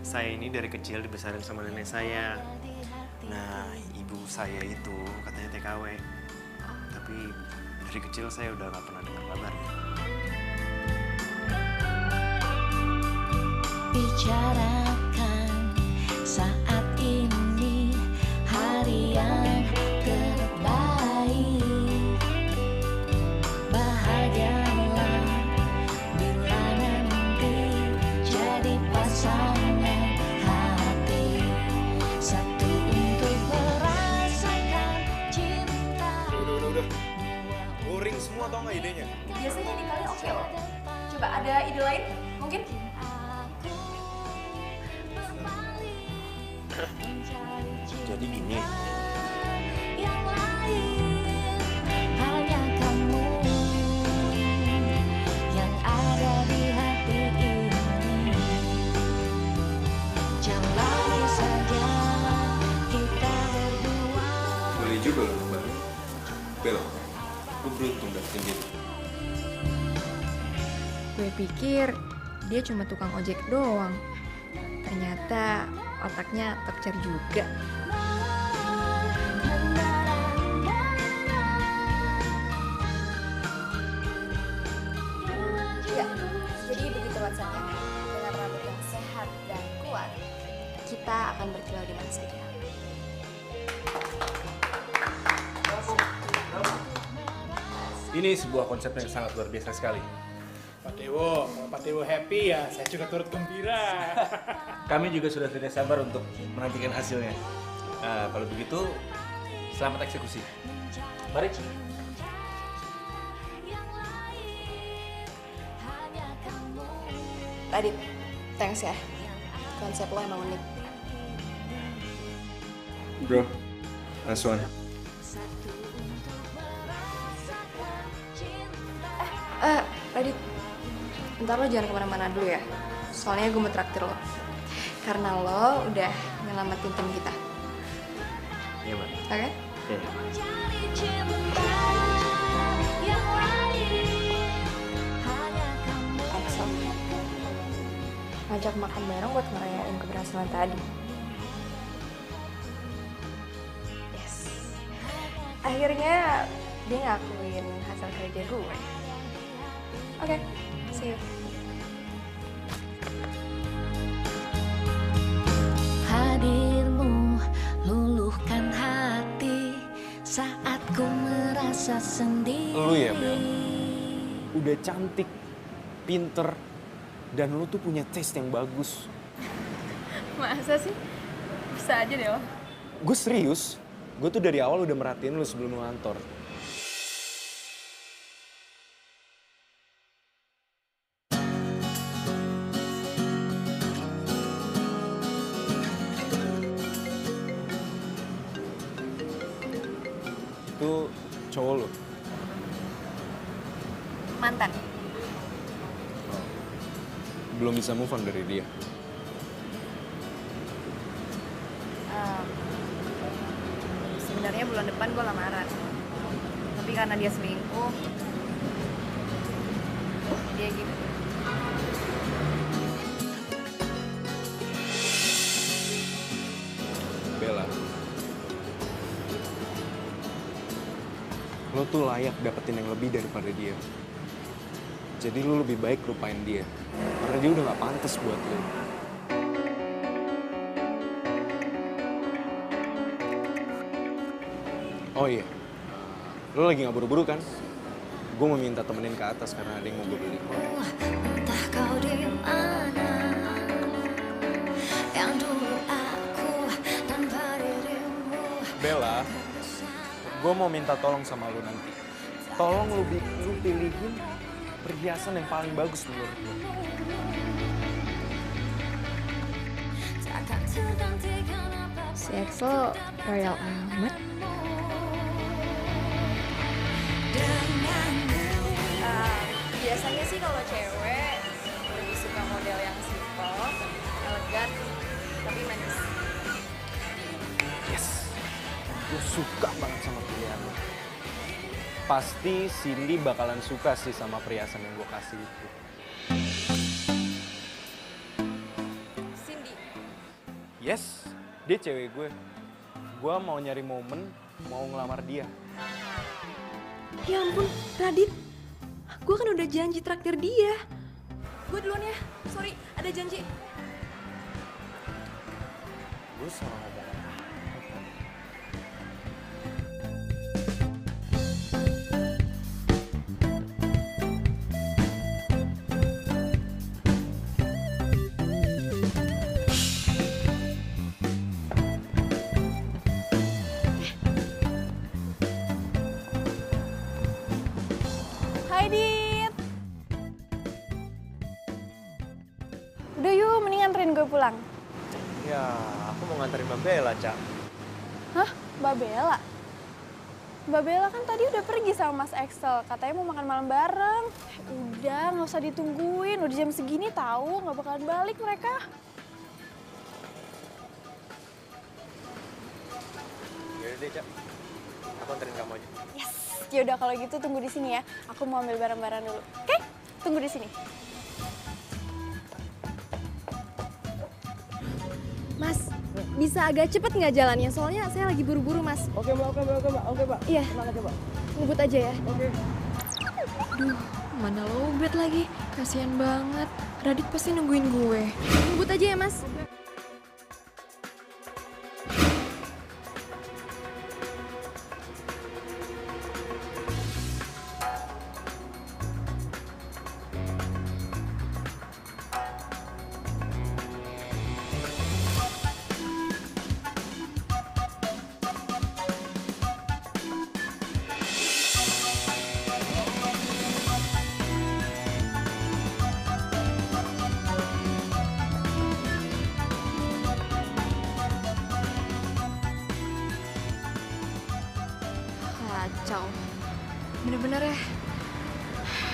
Saya ini dari kecil dibesarin sama nenek saya. Nah, ibu saya itu katanya TKW. Tapi dari kecil saya udah gak pernah dengar kabarnya. Bicarakan saat ini hari yang terbaik. Bahagialah idenya? Biasanya ide kalian oke loh. Coba ada ide lain mungkin? Jadi gini. Hanya kamu yang ada di hati ini. Jalani saja kita berdua. Boleh juga loh Mbak. Bel, lu beruntung dapetin dia. Gue pikir dia cuma tukang ojek doang. Ternyata otaknya tokcer juga. Ya, jadi begitu WhatsApp-nya. Dengan rambut yang sehat dan kuat, kita akan berkilau di mana saja. Ini sebuah konsep yang sangat luar biasa sekali. Pak Dewo, kalau Pak Dewo happy ya saya juga turut gembira. Kami juga sudah tidak sabar untuk menantikan hasilnya. Nah, kalau begitu, selamat eksekusi. Mari. Radit, thanks ya. Konsep lo emang unik. Bro, nice one. Radit, ntar lo jangan kemana-mana dulu ya. Soalnya gue mau traktir lo. Karena lo udah nyelamatin tim kita. Iya, Mbak. Oke? Iya. Excel. Ngajak makan bareng buat ngerayain keberhasilan tadi. Yes. Akhirnya dia ngakuin hasil kerja gue. Oke, see you. Hadirmu luluhkan hati saat ku merasa sendiri. Lu ya Bel, udah cantik, pinter, dan lu tuh punya taste yang bagus. Masa sih? Bisa aja deh lo. Gue serius, gue tuh dari awal udah merhatiin lu sebelum lu ngantor. Itu cowok lu? Mantan. Belum bisa move on dari dia? Sebenarnya bulan depan gue lamaran. Tapi karena dia selingkuh, dia gitu. Bella, lo tuh layak dapetin yang lebih daripada dia. Jadi lo lebih baik lupain dia, karena dia udah gak pantas buat lo. Oh iya, lo lagi gak buru-buru kan? Gue mau minta temenin ke atas karena ada yang mau gue beli. Entah kau di mana, yang dulu aku tanpa dirimu. Bella, gue mau minta tolong sama lo nanti. Tolong lu pilihin perhiasan yang paling bagus menurut lo. Si Excel royal amat. Biasanya sih kalau cewek lebih suka model yang simple, elegan, tapi manis. Yes, gue suka banget sama pilihan lo. Pasti Cindy bakalan suka sih sama perhiasan yang gue kasih itu. Cindy? Yes, dia cewek gue. Gue mau nyari momen, mau ngelamar dia. Ya ampun, Radit. Gue kan udah janji traktir dia. Gue duluan ya, sorry, ada janji. Gue salah ngomong. nganterin gue pulang? Ya, aku mau nganterin Mbak Bella, Cak. Hah? Mbak Bella? Mbak Bella kan tadi udah pergi sama Mas Excel, katanya mau makan malam bareng. Udah, nggak usah ditungguin, udah jam segini tahu nggak bakalan balik mereka. Yaudah deh, Cak. Aku anterin kamu aja. Yes, yaudah kalau gitu tunggu di sini ya. Aku mau ambil barang-barang dulu. Oke? Tunggu di sini. Mas, bisa agak cepet nggak jalannya? Soalnya saya lagi buru-buru, Mas. Oke, Mbak. Oke, Mbak. Iya. Tenang aja, Mbak. Ngebut aja ya. Oke. Duh, mana lowbat lagi. Kasian banget. Radit pasti nungguin gue. Ngebut aja ya, Mas. Kacau. Bener-bener ya.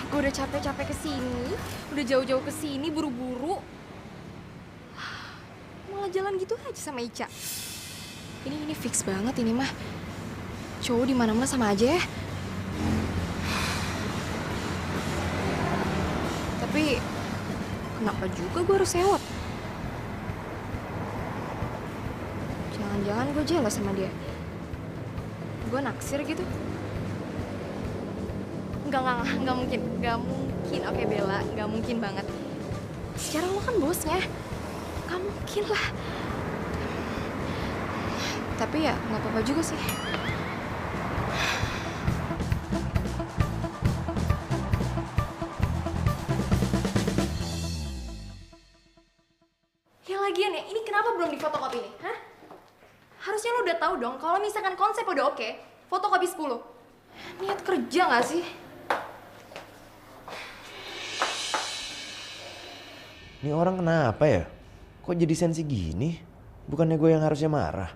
Gue udah capek-capek kesini, udah jauh-jauh kesini, buru-buru. Malah jalan gitu aja sama Ica. Ini fix banget ini mah. Cowok di mana-mana sama aja ya. Tapi kenapa juga gue harus sewot? Jangan-jangan gue jelas sama dia. Gue naksir gitu. Enggak mungkin. Oke Bella, enggak mungkin banget. Sekarang lo kan bosnya. Gak mungkin lah. Tapi ya nggak apa-apa juga sih. Ya lagian ya, ini kenapa belum difotokopi nih? Hah? Harusnya lo udah tahu dong kalau misalkan konsep udah oke, fotokopi 10. Niat kerja nggak sih? Ini orang kenapa ya? Kok jadi sensi gini? Bukannya gue yang harusnya marah?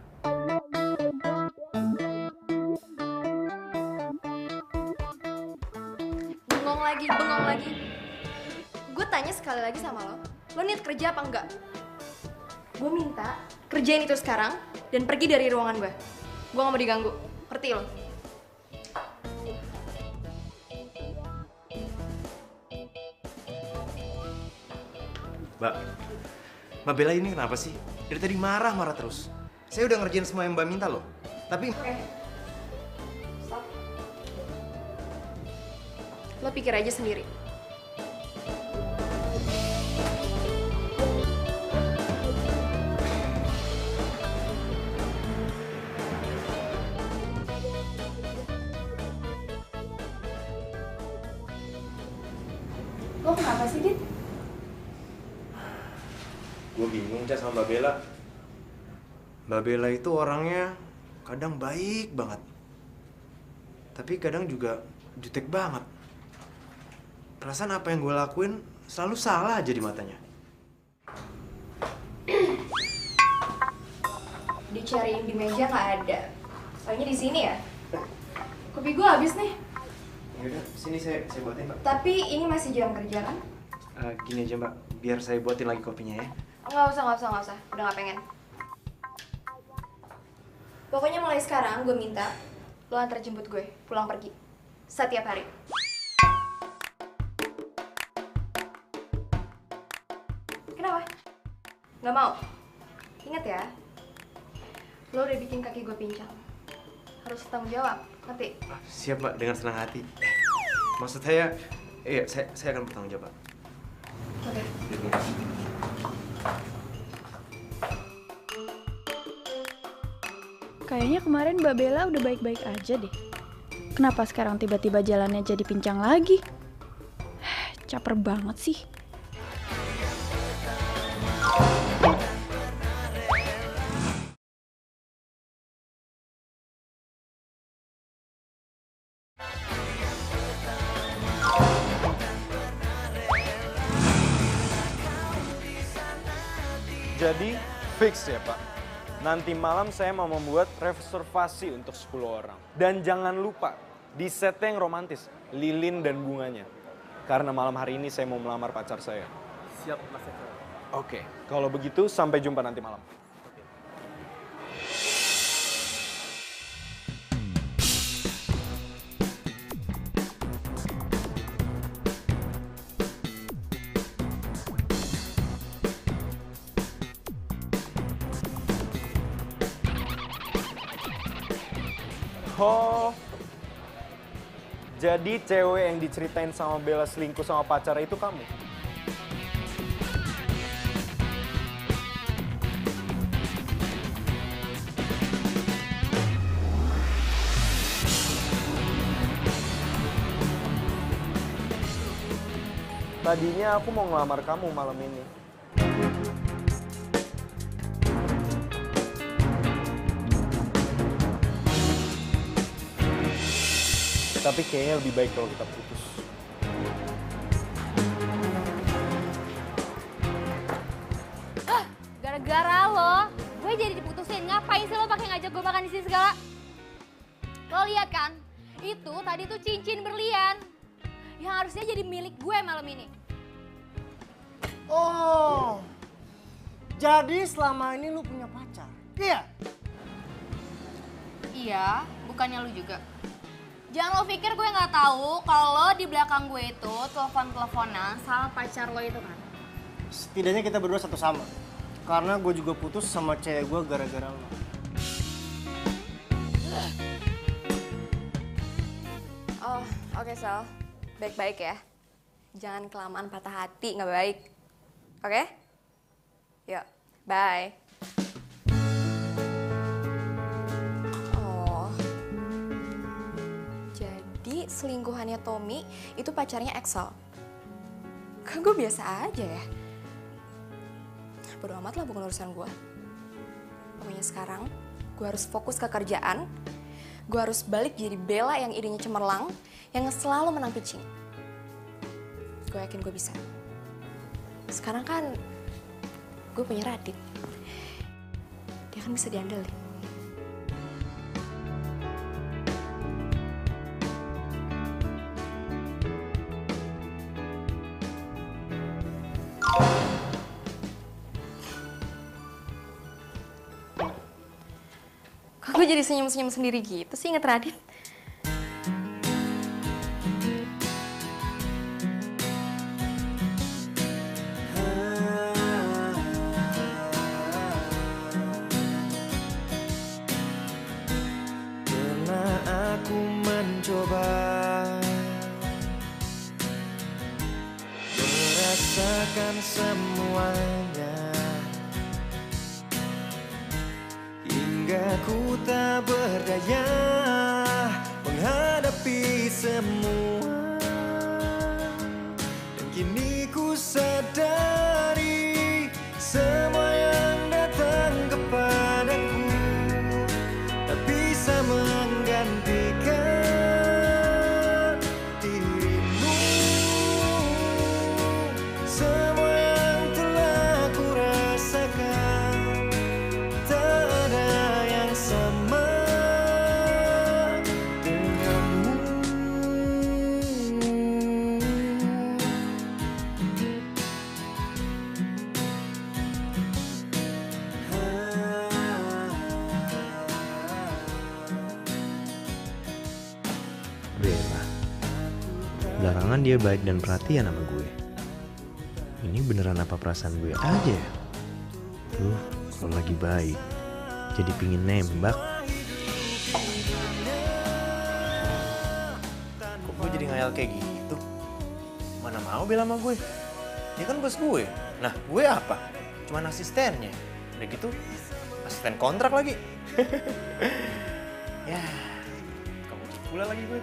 Bengong lagi. Gue tanya sekali lagi sama lo niat kerja apa enggak? Gue minta kerjain itu sekarang dan pergi dari ruangan gue. Gue gak mau diganggu, ngerti lo? Mbak Bella ini kenapa sih? Dari tadi marah terus. Saya udah ngerjain semua yang Mbak minta loh. Tapi... Oke. Stop. Lo pikir aja sendiri. Lo kenapa sih, Dit? Gue bingung sama Mbak Bella. Mbak Bella itu orangnya kadang baik banget. Tapi kadang juga jutek banget. Perasaan apa yang gue lakuin selalu salah aja di matanya. Dicariin di meja nggak ada. Soalnya di sini ya. Kopi gue habis nih. Yaudah, sini saya buatin, Mbak. Tapi ini masih jam kerja kan? Gini aja, Mbak. Biar saya buatin lagi kopinya ya. Nggak usah. Udah nggak pengen. Pokoknya mulai sekarang gue minta lo antar jemput gue pulang pergi. Setiap hari. Kenapa? Nggak mau? Ingat ya, lo udah bikin kaki gue pincang. Harus tanggung jawab, ngerti? Siap, Mbak. Dengan senang hati. Maksud saya, iya, saya akan bertanggung jawab, Pak. Oke. Kayaknya kemarin Mbak Bella udah baik-baik aja deh. Kenapa sekarang tiba-tiba jalannya jadi pincang lagi? Caper banget sih. Jadi fix ya Pak. Nanti malam saya mau membuat reservasi untuk 10 orang. Dan jangan lupa, di setnya yang romantis, lilin dan bunganya. Karena malam hari ini saya mau melamar pacar saya. Siap, Mas Eko. Oke, kalau begitu sampai jumpa nanti malam. Oh, jadi cewek yang diceritain sama Bella selingkuh sama pacar itu kamu? Tadinya aku mau ngelamar kamu malam ini. Tapi kayaknya lebih baik kalau kita putus. Gara-gara lo, gue jadi diputusin. Ngapain sih lo pakai ngajak gue makan di sini segala? Lo lihat kan? Itu tadi tuh cincin berlian yang harusnya jadi milik gue malam ini. Oh, jadi selama ini lu punya pacar? Iya? Iya, bukannya lu juga. Jangan lo pikir gue nggak tahu kalau di belakang gue itu telepon-teleponan sama pacar lo itu kan. Setidaknya kita berdua satu sama. Karena gue juga putus sama cewek gue gara-gara lo. Oh, oke Sal. Baik-baik ya. Jangan kelamaan patah hati, nggak baik. Oke? Yuk, bye. Oh, jadi selingkuhannya Tommy itu pacarnya Axel. Kan gue biasa aja ya. Bodo amat lah, bukan urusan gue. Pokoknya sekarang gue harus fokus ke kerjaan. Gue harus balik jadi Bella yang idenya cemerlang, yang selalu menang pitching. Gue yakin gue bisa. Sekarang kan gue punya Radit. Dia kan bisa diandelin. Kok gue jadi senyum-senyum sendiri gitu sih inget Radit? Pernah aku mencoba merasakan semuanya, hingga ku tak berdaya menghadapi semua. Dan kini ku sadari semua yang datang kepadaku tak bisa menggantikan dirimu. Semua yang telah ku rasakan tak ada yang sama denganmu. Bella. Belakangan dia baik dan perhatian sama gue. Ini beneran apa perasaan gue aja ya? Kalau lagi baik, jadi pingin nembak. Kok gue jadi ngayal kayak gitu? Mana mau Bella sama gue? Dia kan bos gue. Nah, gue apa? Cuman asistennya. Udah gitu, asisten kontrak lagi. Ya, kamu pula lagi gue.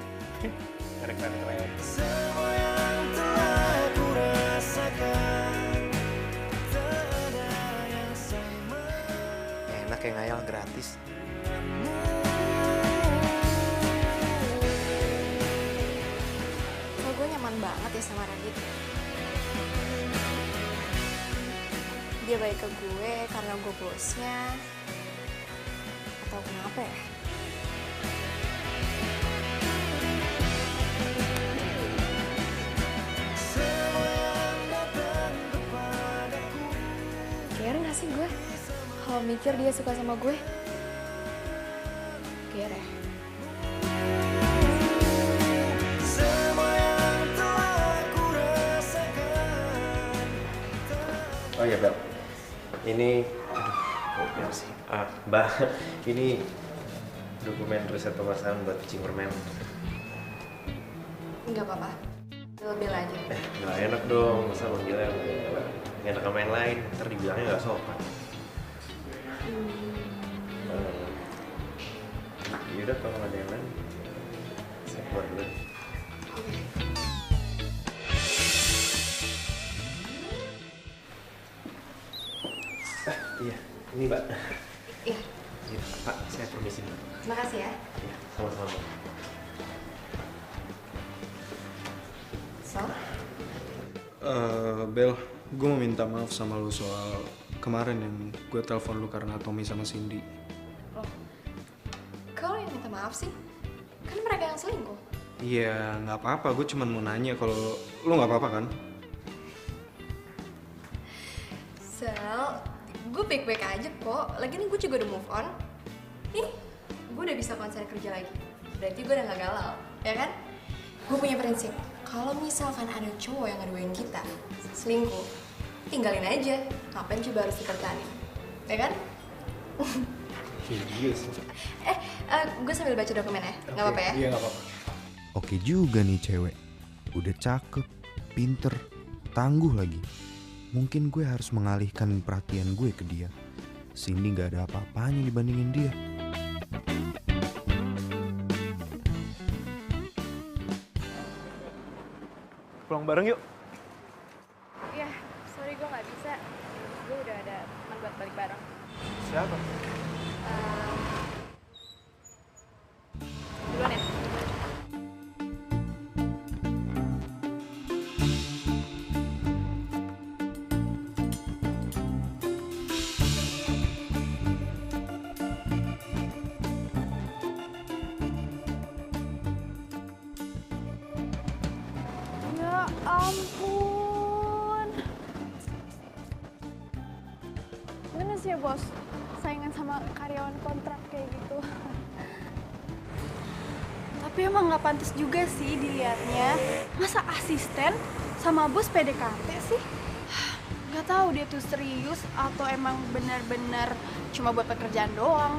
Keren-keren. Semua yang telah ku rasakan tak ada yang sama. Enak kayak ngayal gratis. Gue nyaman banget ya sama Radit. Dia dia baik ke gue karena gue bosnya, atau kenapa ya? Care gak sih gue kalau mikir dia suka sama gue? Care ya? Oh iya Bel, ini, aduh kok Bel sih? Mbak, ini dokumen riset pemasaran buat kucing permen. Enggak apa-apa, Bel aja. Nggak enak dong, masa manggilnya Bel? Nggak enak sama yang lain, ntar dibilangnya nggak sopan. Yaudah kalau nggak ada yang lain, saya keluar dulu. Iya, ini Mbak. Iya. Pak, saya permisi. Terima kasih ya. Iya, sama-sama. So? Bel, gue mau minta maaf sama lu soal kemarin yang gue telepon lu karena Tommy sama Cindy. Loh, kau yang minta maaf sih? Kan mereka yang selingkuh. Iya, nggak apa-apa. Gue cuma mau nanya kalau lu nggak apa-apa kan? Sel, gue baik-baik aja kok. Lagian gue juga udah move on. Nih, gue udah bisa konsen kerja lagi. Berarti gue udah gak galau, ya kan? Gue punya prinsip, kalau misalkan ada cowok yang ngaduin kita selingkuh, tinggalin aja. Ngapain coba harus dipertahanin, ya kan? Iya sih. Gue sambil baca dokumen ya, nggak apa-apa ya? Iya, nggak apa-apa. Oke juga nih cewek. Udah cakep, pinter, tangguh lagi. Mungkin gue harus mengalihkan perhatian gue ke dia. Cindy gak ada apa-apanya dibandingin dia. Pulang bareng yuk. Iya, sorry gue nggak bisa. Gue udah ada teman buat balik bareng. Siapa? Duluan ya. Ya ampun. Gimana sih ya bos? Saingan sama karyawan kontrak kayak gitu. Tapi emang nggak pantas juga sih dilihatnya. Masa asisten sama bos PDKT sih? Nggak tahu dia tuh serius atau emang benar-benar cuma buat pekerjaan doang.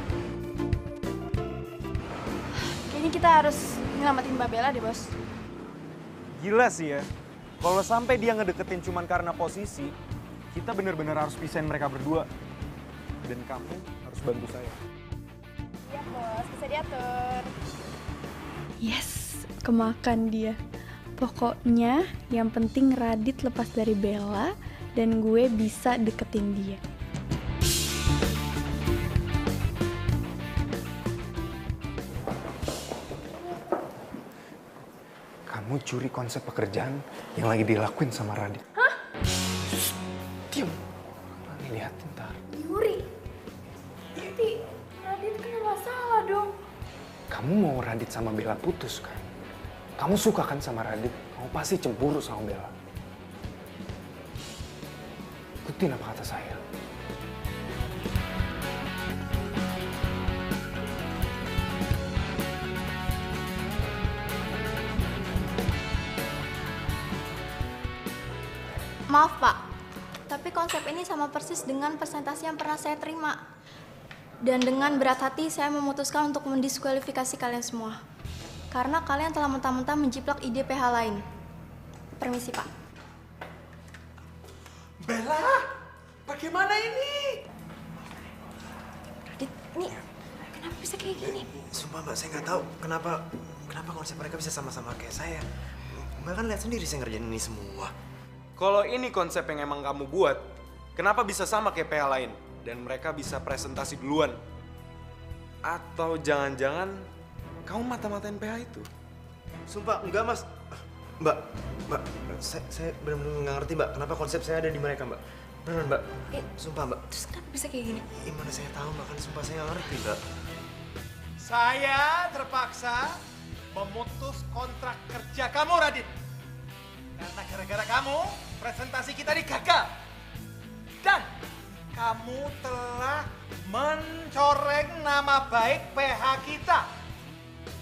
Kayaknya kita harus nyelamatin Mbak Bella deh bos. Gila sih ya. Kalau sampai dia ngedeketin cuman karena posisi, kita bener-bener harus pisahin mereka berdua. Dan kamu harus bantu saya. Iya bos, bisa diatur. Yes, kemakan dia. Pokoknya yang penting Radit lepas dari Bella dan gue bisa deketin dia. Kamu curi konsep pekerjaan yang lagi dilakuin sama Radit. Hah? Diam. Nanti liatin ntar. Yuri? Tapi Radit kena masalah dong. Kamu mau Radit sama Bella putus kan? Kamu suka kan sama Radit? Kamu pasti cemburu sama Bella. Ikutin apa kata saya. Maaf Pak, tapi konsep ini sama persis dengan presentasi yang pernah saya terima. Dan dengan berat hati saya memutuskan untuk mendiskualifikasi kalian semua. Karena kalian telah mentah-mentah menjiplak ide PH lain. Permisi Pak. Bella, bagaimana ini? Radit, ini kenapa bisa kayak gini? Sumpah Mbak, saya nggak tahu kenapa konsep mereka bisa sama-sama kayak saya. Mbak kan lihat sendiri saya ngerjain ini semua. Kalau ini konsep yang emang kamu buat, kenapa bisa sama kayak PH lain? Dan mereka bisa presentasi duluan? Atau jangan-jangan kamu mata-matain PH itu? Sumpah, enggak Mas. Mbak, saya benar-benar nggak ngerti Mbak, kenapa konsep saya ada di mereka Mbak. Beneran Mbak, sumpah Mbak. Terus kenapa bisa kayak gini? Gimana saya tahu Mbak, kan sumpah saya nggak ngerti Mbak. Saya terpaksa memutus kontrak kerja kamu, Radit. Karena gara-gara kamu, presentasi kita gagal. Dan kamu telah mencoreng nama baik PH kita.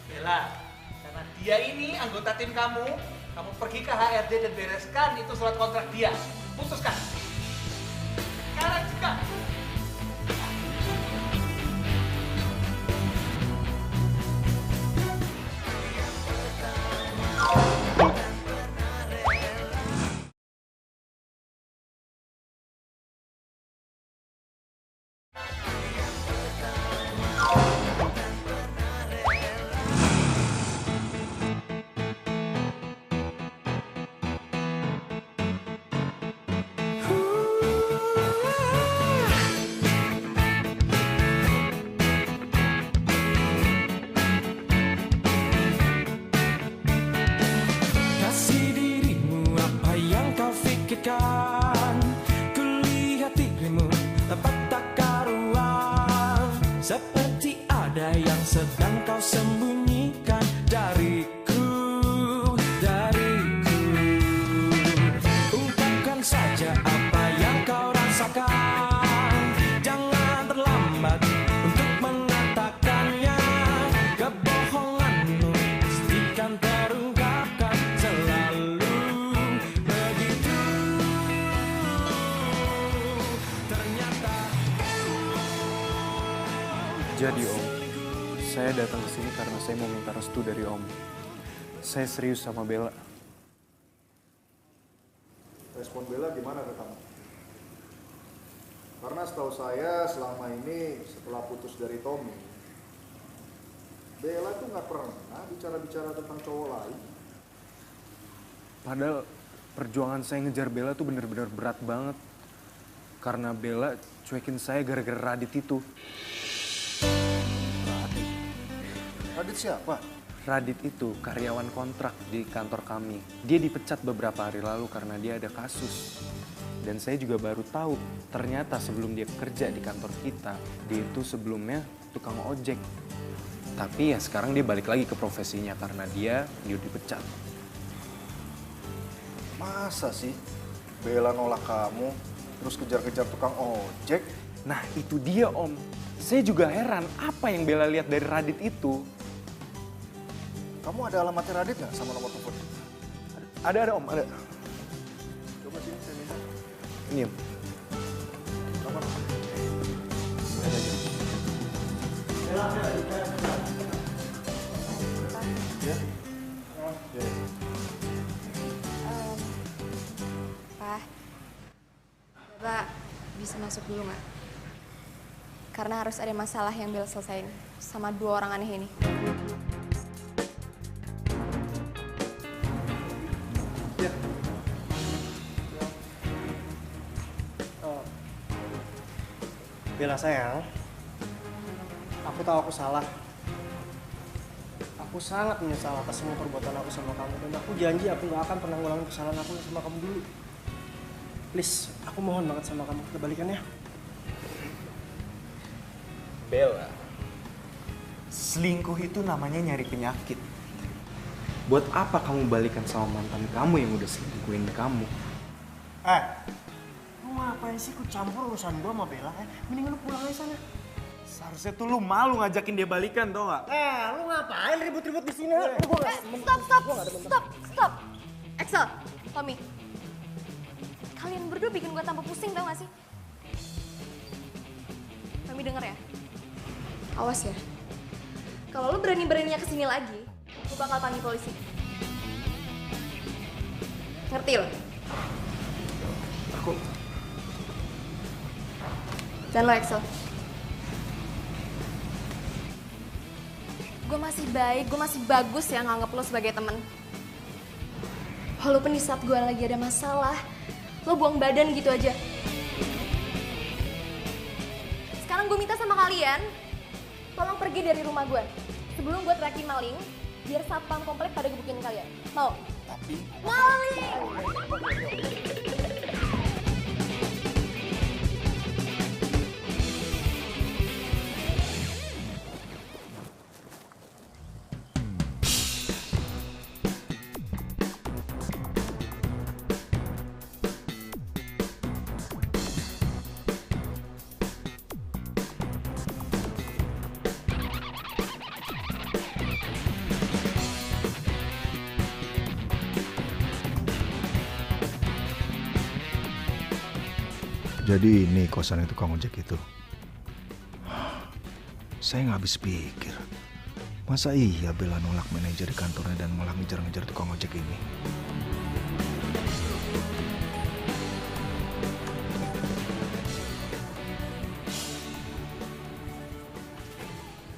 Bella, karena dia ini anggota tim kamu pergi ke HRD dan bereskan itu surat kontrak dia. Putuskan. Sekarang juga. Kasih dirimu apa yang kau pikirkan. Kulihat dirimu tepat tak karuan. Seperti ada yang sedang kau sembunyikan dariku. Ungkapkan saja apa yang kau rasakan. Jangan terlambat untuk mengatakannya. Kebohonganmu pastikan terungkapkan selalu begitu. Ternyata Jadi Om, saya datang ke sini karena saya mau minta restu dari Om. Saya serius sama Bella. Respon Bella gimana ke kamu? Karena setahu saya selama ini setelah putus dari Tommy, Bella tuh nggak pernah bicara-bicara tentang cowok lain. Padahal perjuangan saya ngejar Bella tuh bener-bener berat banget. Karena Bella cuekin saya gara-gara Radit itu. Radit siapa? Radit itu karyawan kontrak di kantor kami. Dia dipecat beberapa hari lalu karena dia ada kasus. Dan saya juga baru tahu, ternyata sebelum dia kerja di kantor kita, dia itu sebelumnya tukang ojek. Tapi ya sekarang dia balik lagi ke profesinya karena dia dipecat. Masa sih Bella nolak kamu, terus kejar-kejar tukang ojek? Nah itu dia Om. Saya juga heran apa yang Bella lihat dari Radit itu. Kamu ada alamatnya Radit nggak sama nomor telepon? Ada Om, ada. Coba sini saya minta. Ini Om. Nomor. Ya. Pak, Bapak bisa masuk dulu nggak? Karena harus ada masalah yang Bella selesain sama dua orang aneh ini. Bella sayang, aku tahu aku salah. Aku sangat menyesal atas semua perbuatan aku sama kamu. Dan aku janji aku gak akan pernah ngulangin kesalahan aku sama kamu dulu. Please, aku mohon banget sama kamu, kita balikan ya. Bella, selingkuh itu namanya nyari penyakit. Buat apa kamu balikan sama mantan kamu yang udah selingkuhin kamu? Lu ngapain sih ikut campur urusan gua sama Bella? Mendingan lu pulang aja sana. Seharusnya tuh lu malu ngajakin dia balikan, tau gak? Lu ngapain ribut-ribut di sini? Stop. Axel, Tommy. Kalian berdua bikin gue tambah pusing tau gak sih? Tommy denger ya. Awas ya. Kalau lu berani-beraninya kesini lagi, gue bakal panggil polisi. Ngerti lo? Aku... Dan lo Axel. Gue masih baik, gue masih bagus ya nganggep lo sebagai temen. Walaupun di saat gue lagi ada masalah, lo buang badan gitu aja. Sekarang gue minta sama kalian, tolong pergi dari rumah gue. Sebelum gue teriakin maling, biar satpam komplek pada gebukin kalian. Mau? Tapi... Maling! Jadi ini kosan itu tukang ojek itu. Saya nggak habis pikir. Masa iya Bella nolak manajer di kantornya dan malah ngejar-ngejar tukang ojek ini?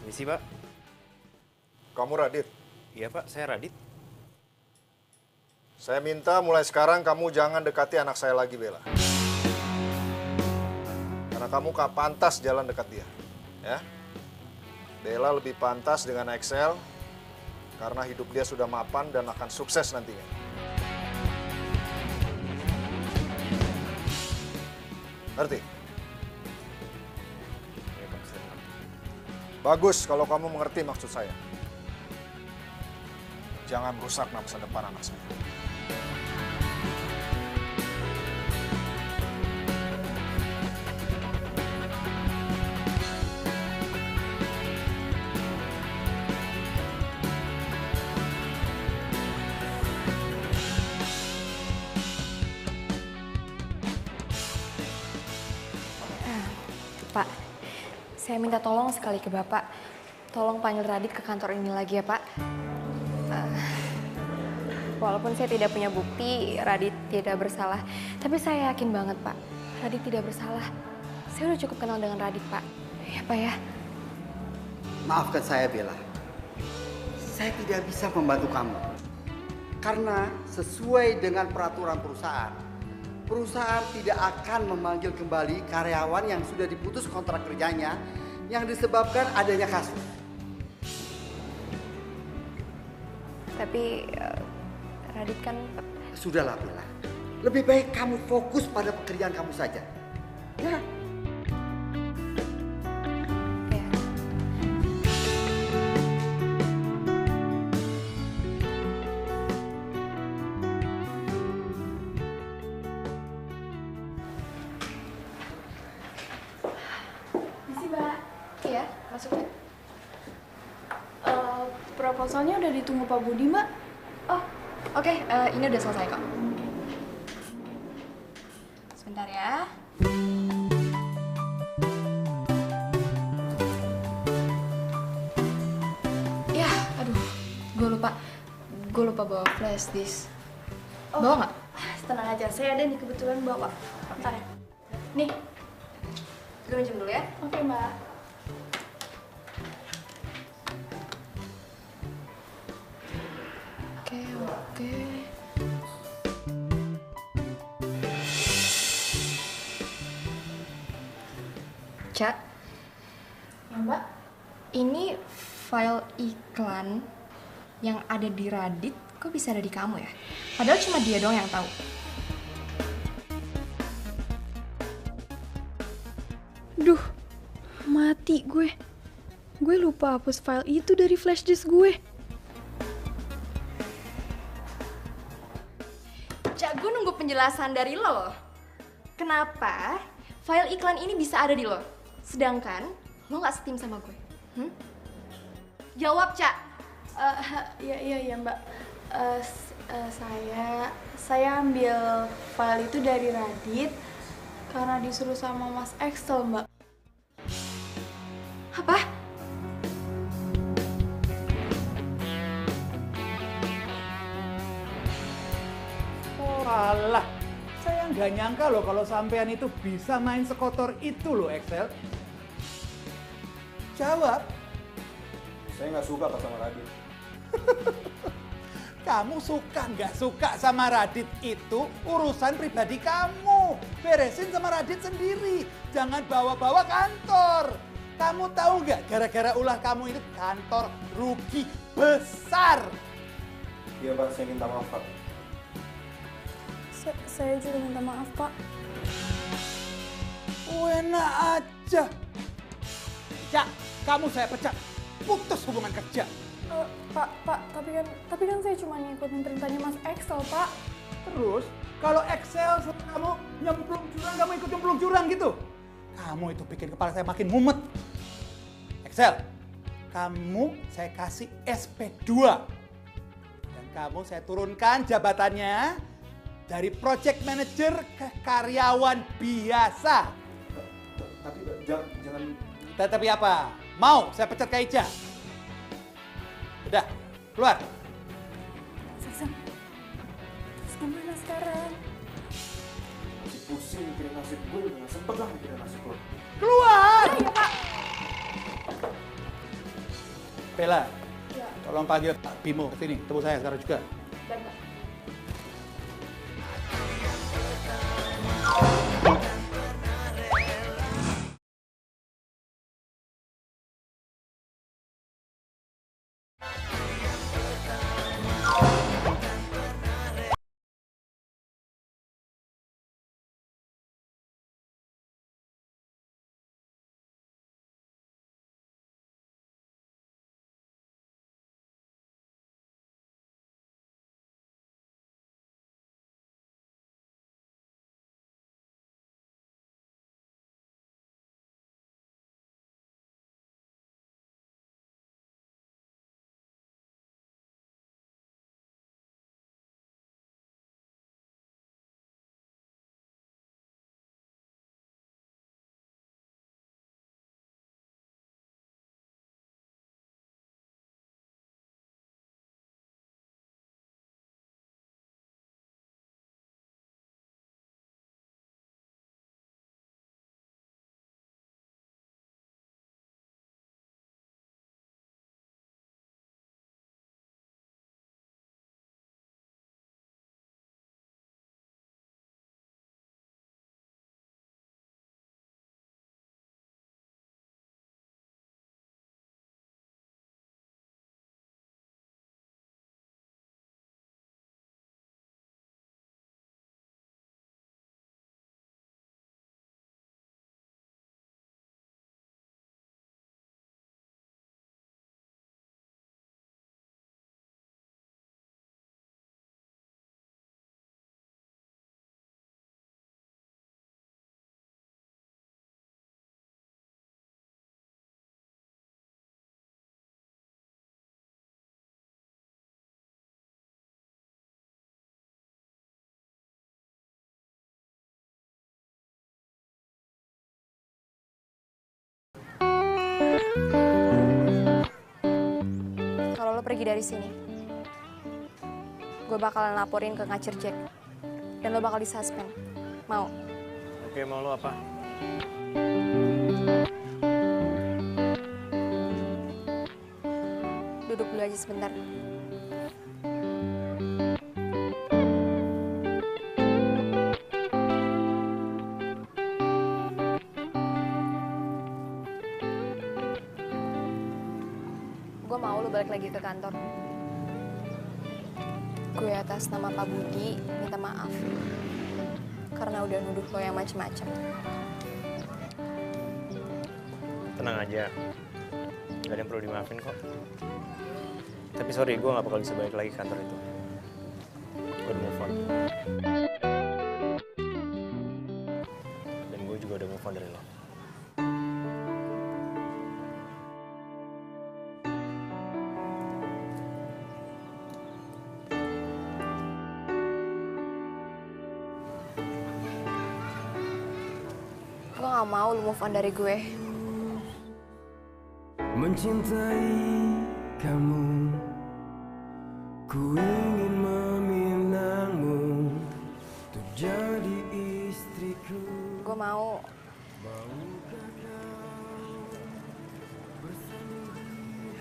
Misi, Pak. Kamu Radit? Iya, Pak. Saya Radit. Saya minta mulai sekarang kamu jangan dekati anak saya lagi, Bella. Karena kamu gak pantas jalan dekat dia. Ya? Bella lebih pantas dengan Excel karena hidup dia sudah mapan dan akan sukses nantinya. Ngerti? Bagus kalau kamu mengerti maksud saya. Jangan rusak masa depan anak saya. Pak, saya minta tolong sekali ke Bapak. Tolong panggil Radit ke kantor ini lagi ya, Pak. Walaupun saya tidak punya bukti Radit tidak bersalah, tapi saya yakin banget, Pak, Radit tidak bersalah. Saya udah cukup kenal dengan Radit, Pak. Ya, Pak ya. Maafkan saya, Bella. Saya tidak bisa membantu kamu. Karena sesuai dengan peraturan perusahaan, perusahaan tidak akan memanggil kembali karyawan yang sudah diputus kontrak kerjanya yang disebabkan adanya kasus. Tapi Radit kan... Sudahlah Bella, lebih baik kamu fokus pada pekerjaan kamu saja. Ya. Iya, masuk ya. Proposalnya udah ditunggu Pak Budi, Mbak. Oh, oke. Ini udah selesai kok. Sebentar ya. Ya, aduh. Gue lupa bawa flash disk. Bawa nggak? Tenang aja, saya ada nih kebetulan bawa. Bentar ya. Nih. Gue minjem dulu ya. Oke, Mbak. Oke. Cak. Ya, Mbak. Ini file iklan yang ada di Radit, kok bisa ada di kamu ya? Padahal cuma dia doang yang tahu. Duh, mati gue. Gue lupa hapus file itu dari flash disk gue. Cak, gue nunggu penjelasan dari lo loh. Kenapa file iklan ini bisa ada di lo? Sedangkan lo gak setim sama gue. Jawab, Cak. Iya Mbak. Saya ambil file itu dari Radit karena disuruh sama Mas Excel, Mbak. Apa? Oh alah, saya nggak nyangka loh kalau sampean itu bisa main sekotor itu loh Excel. Jawab. Saya nggak suka sama Radit. Kamu suka nggak suka sama Radit itu urusan pribadi kamu. Beresin sama Radit sendiri. Jangan bawa-bawa kantor. Kamu tahu nggak gara-gara ulah kamu ini kantor rugi besar. Iya Pak, saya minta maaf Pak. Saya juga minta maaf, Pak. Enak aja. Cak, kamu saya pecat. Putus hubungan kerja. Pak, tapi kan saya cuma ngikutin perintahnya Mas Excel, Pak. Terus, kalau Excel kamu nyemplung jurang, kamu ikut nyemplung jurang gitu? Kamu itu bikin kepala saya makin mumet. Excel, kamu saya kasih SP2. Dan kamu saya turunkan jabatannya Dari project manager ke karyawan biasa. Tapi jangan. Tapi apa? Mau saya pecat Kak Ica? Udah, keluar. Terus gimana sekarang? Masih pusing mikirin nasib gue, udah gak sempet lah mikirin nasib lo. Keluar! Iya, Pak. Bella, Ya. tolong panggil Pak Bimo ke sini, temu saya sekarang juga. Dan Pak. Kalau lo pergi dari sini, gue bakalan laporin ke ngacir Jack. Dan lo bakal disuspend. Mau? Oke, mau lo apa? Duduk dulu aja sebentar. Gue mau lo balik lagi ke kantor. Gue atas nama Pak Budi minta maaf karena udah nuduh lo yang macem-macem. Tenang aja, gak ada yang perlu dimaafin kok. Tapi sorry, gue gak bakal bisa balik lagi ke kantor itu. Gue udah move on. Dan gue juga udah move on dari lo. Gue gak mau lo move on dari gue. Mencintai kamu, ku ingin meminangmu untuk jadi istriku. Gue mau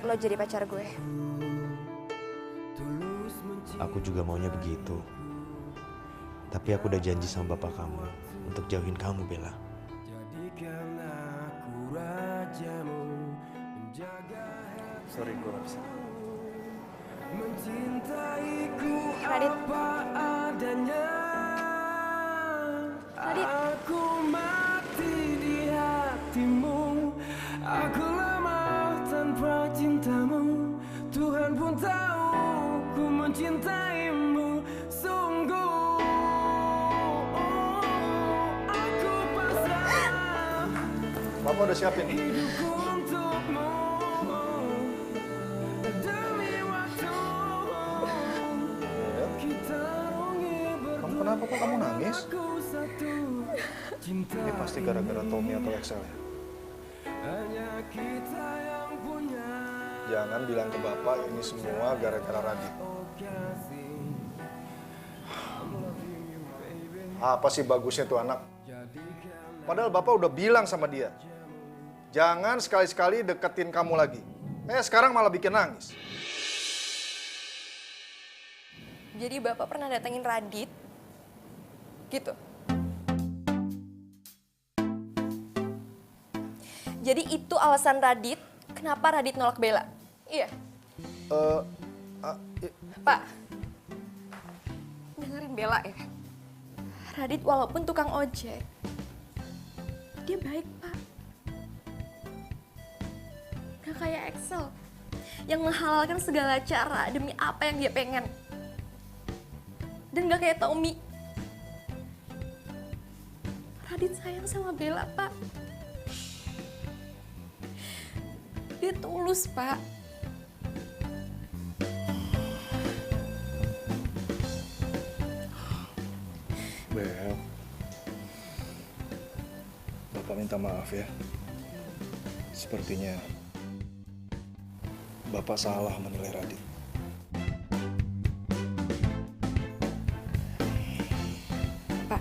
lo jadi pacar gue. Aku juga maunya begitu. Tapi aku udah janji sama bapak kamu untuk jauhin kamu, Bella. Jadikan aku rajamu, menjaga Sorry, gue gak bisa. mencintaiku Radit. apa adanya. Radit. Aku mati di hatimu, aku lemah tanpa cintamu. Tuhan pun tahu ku mencintaimu sungguh. Aku pasrah Bapak udah siapin. untukmu demi waktu. Kita rungi Kamu kenapa nangis? Ini pasti gara-gara Tommy atau Excel ya? Jangan bilang ke Bapak ini semua gara-gara Radit. Apa sih bagusnya tuh anak? Padahal Bapak udah bilang sama dia, jangan sekali-sekali deketin kamu lagi. Sekarang malah bikin nangis. Jadi Bapak pernah datengin Radit? Gitu? Jadi itu alasan Radit kenapa Radit nolak Bella? Iya? Pak, dengerin Bella ya. Radit walaupun tukang ojek, dia baik, Pak. Gak kayak Excel yang menghalalkan segala cara demi apa yang dia pengen. Dan gak kayak Tommy. Radit sayang sama Bella, Pak. Dia tulus, Pak. Bel, Bapak minta maaf ya. Sepertinya Bapak salah menilai Radit. Pak,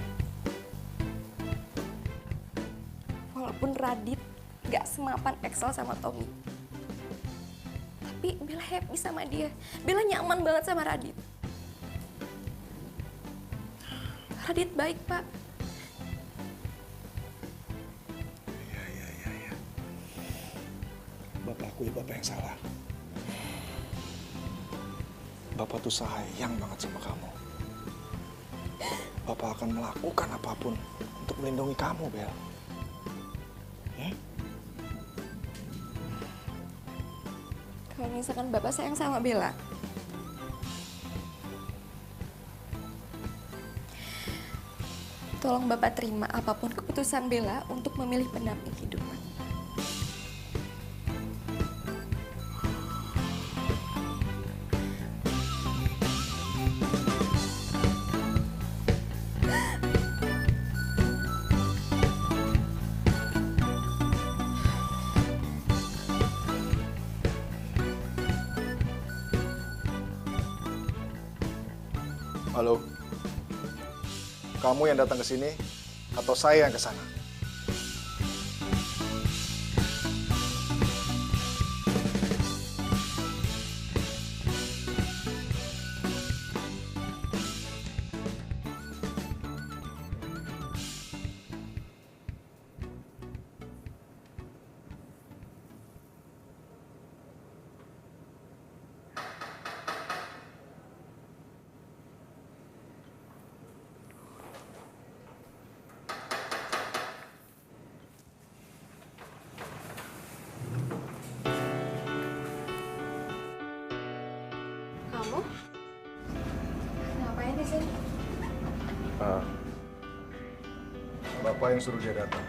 walaupun Radit gak semapan Excel sama Tommy, tapi Bella happy sama dia. Bella nyaman banget sama Radit. Radit baik, Pak. Iya. Bapak akui Bapak yang salah. Bapak tuh sayang banget sama kamu. Bapak akan melakukan apapun untuk melindungi kamu, Bel. Ya? Kalau misalkan Bapak sayang sama Bella, tolong Bapak terima apapun keputusan Bella untuk memilih pendamping kehidupan. Halo, kamu yang datang ke sini atau saya yang ke sana? Kamu? Ngapain di sini? Bapak yang suruh dia datang.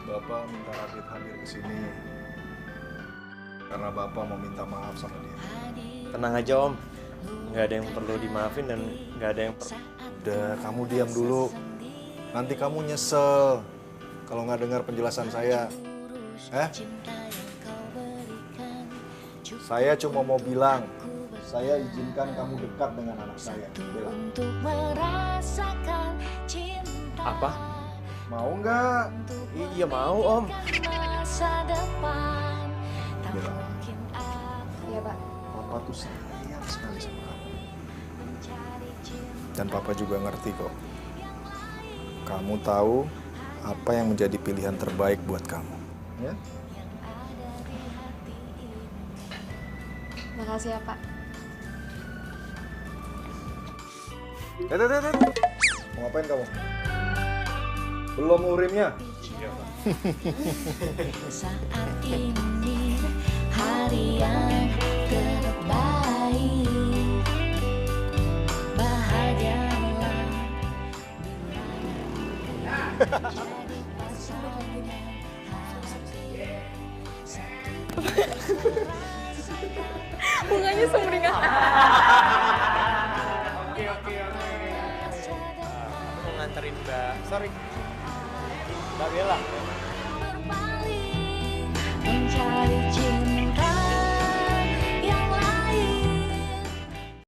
Bapak minta Radit hadir ke sini karena Bapak mau minta maaf sama dia. Tenang aja Om, nggak ada yang perlu dimaafin dan nggak ada yang Udah, kamu diam dulu. Nanti kamu nyesel kalau nggak dengar penjelasan saya. Saya cuma mau bilang, saya izinkan kamu dekat dengan anak saya, Bella. Apa? Mau nggak? Iya mau Om. Bella, Iya, Pak. Papa tuh sayang sekali sama kamu. Dan Papa juga ngerti kok. Kamu tahu apa yang menjadi pilihan terbaik buat kamu. Ya? Makasih ya, Pak. Mau ngapain kamu? Belum urimnya? Iya, Pak. Saat ini hari yang terbaik, bahagialah Bunganya sumringah. Aku mau nganterin Mbak. Sorry. Mbak Bella. mencari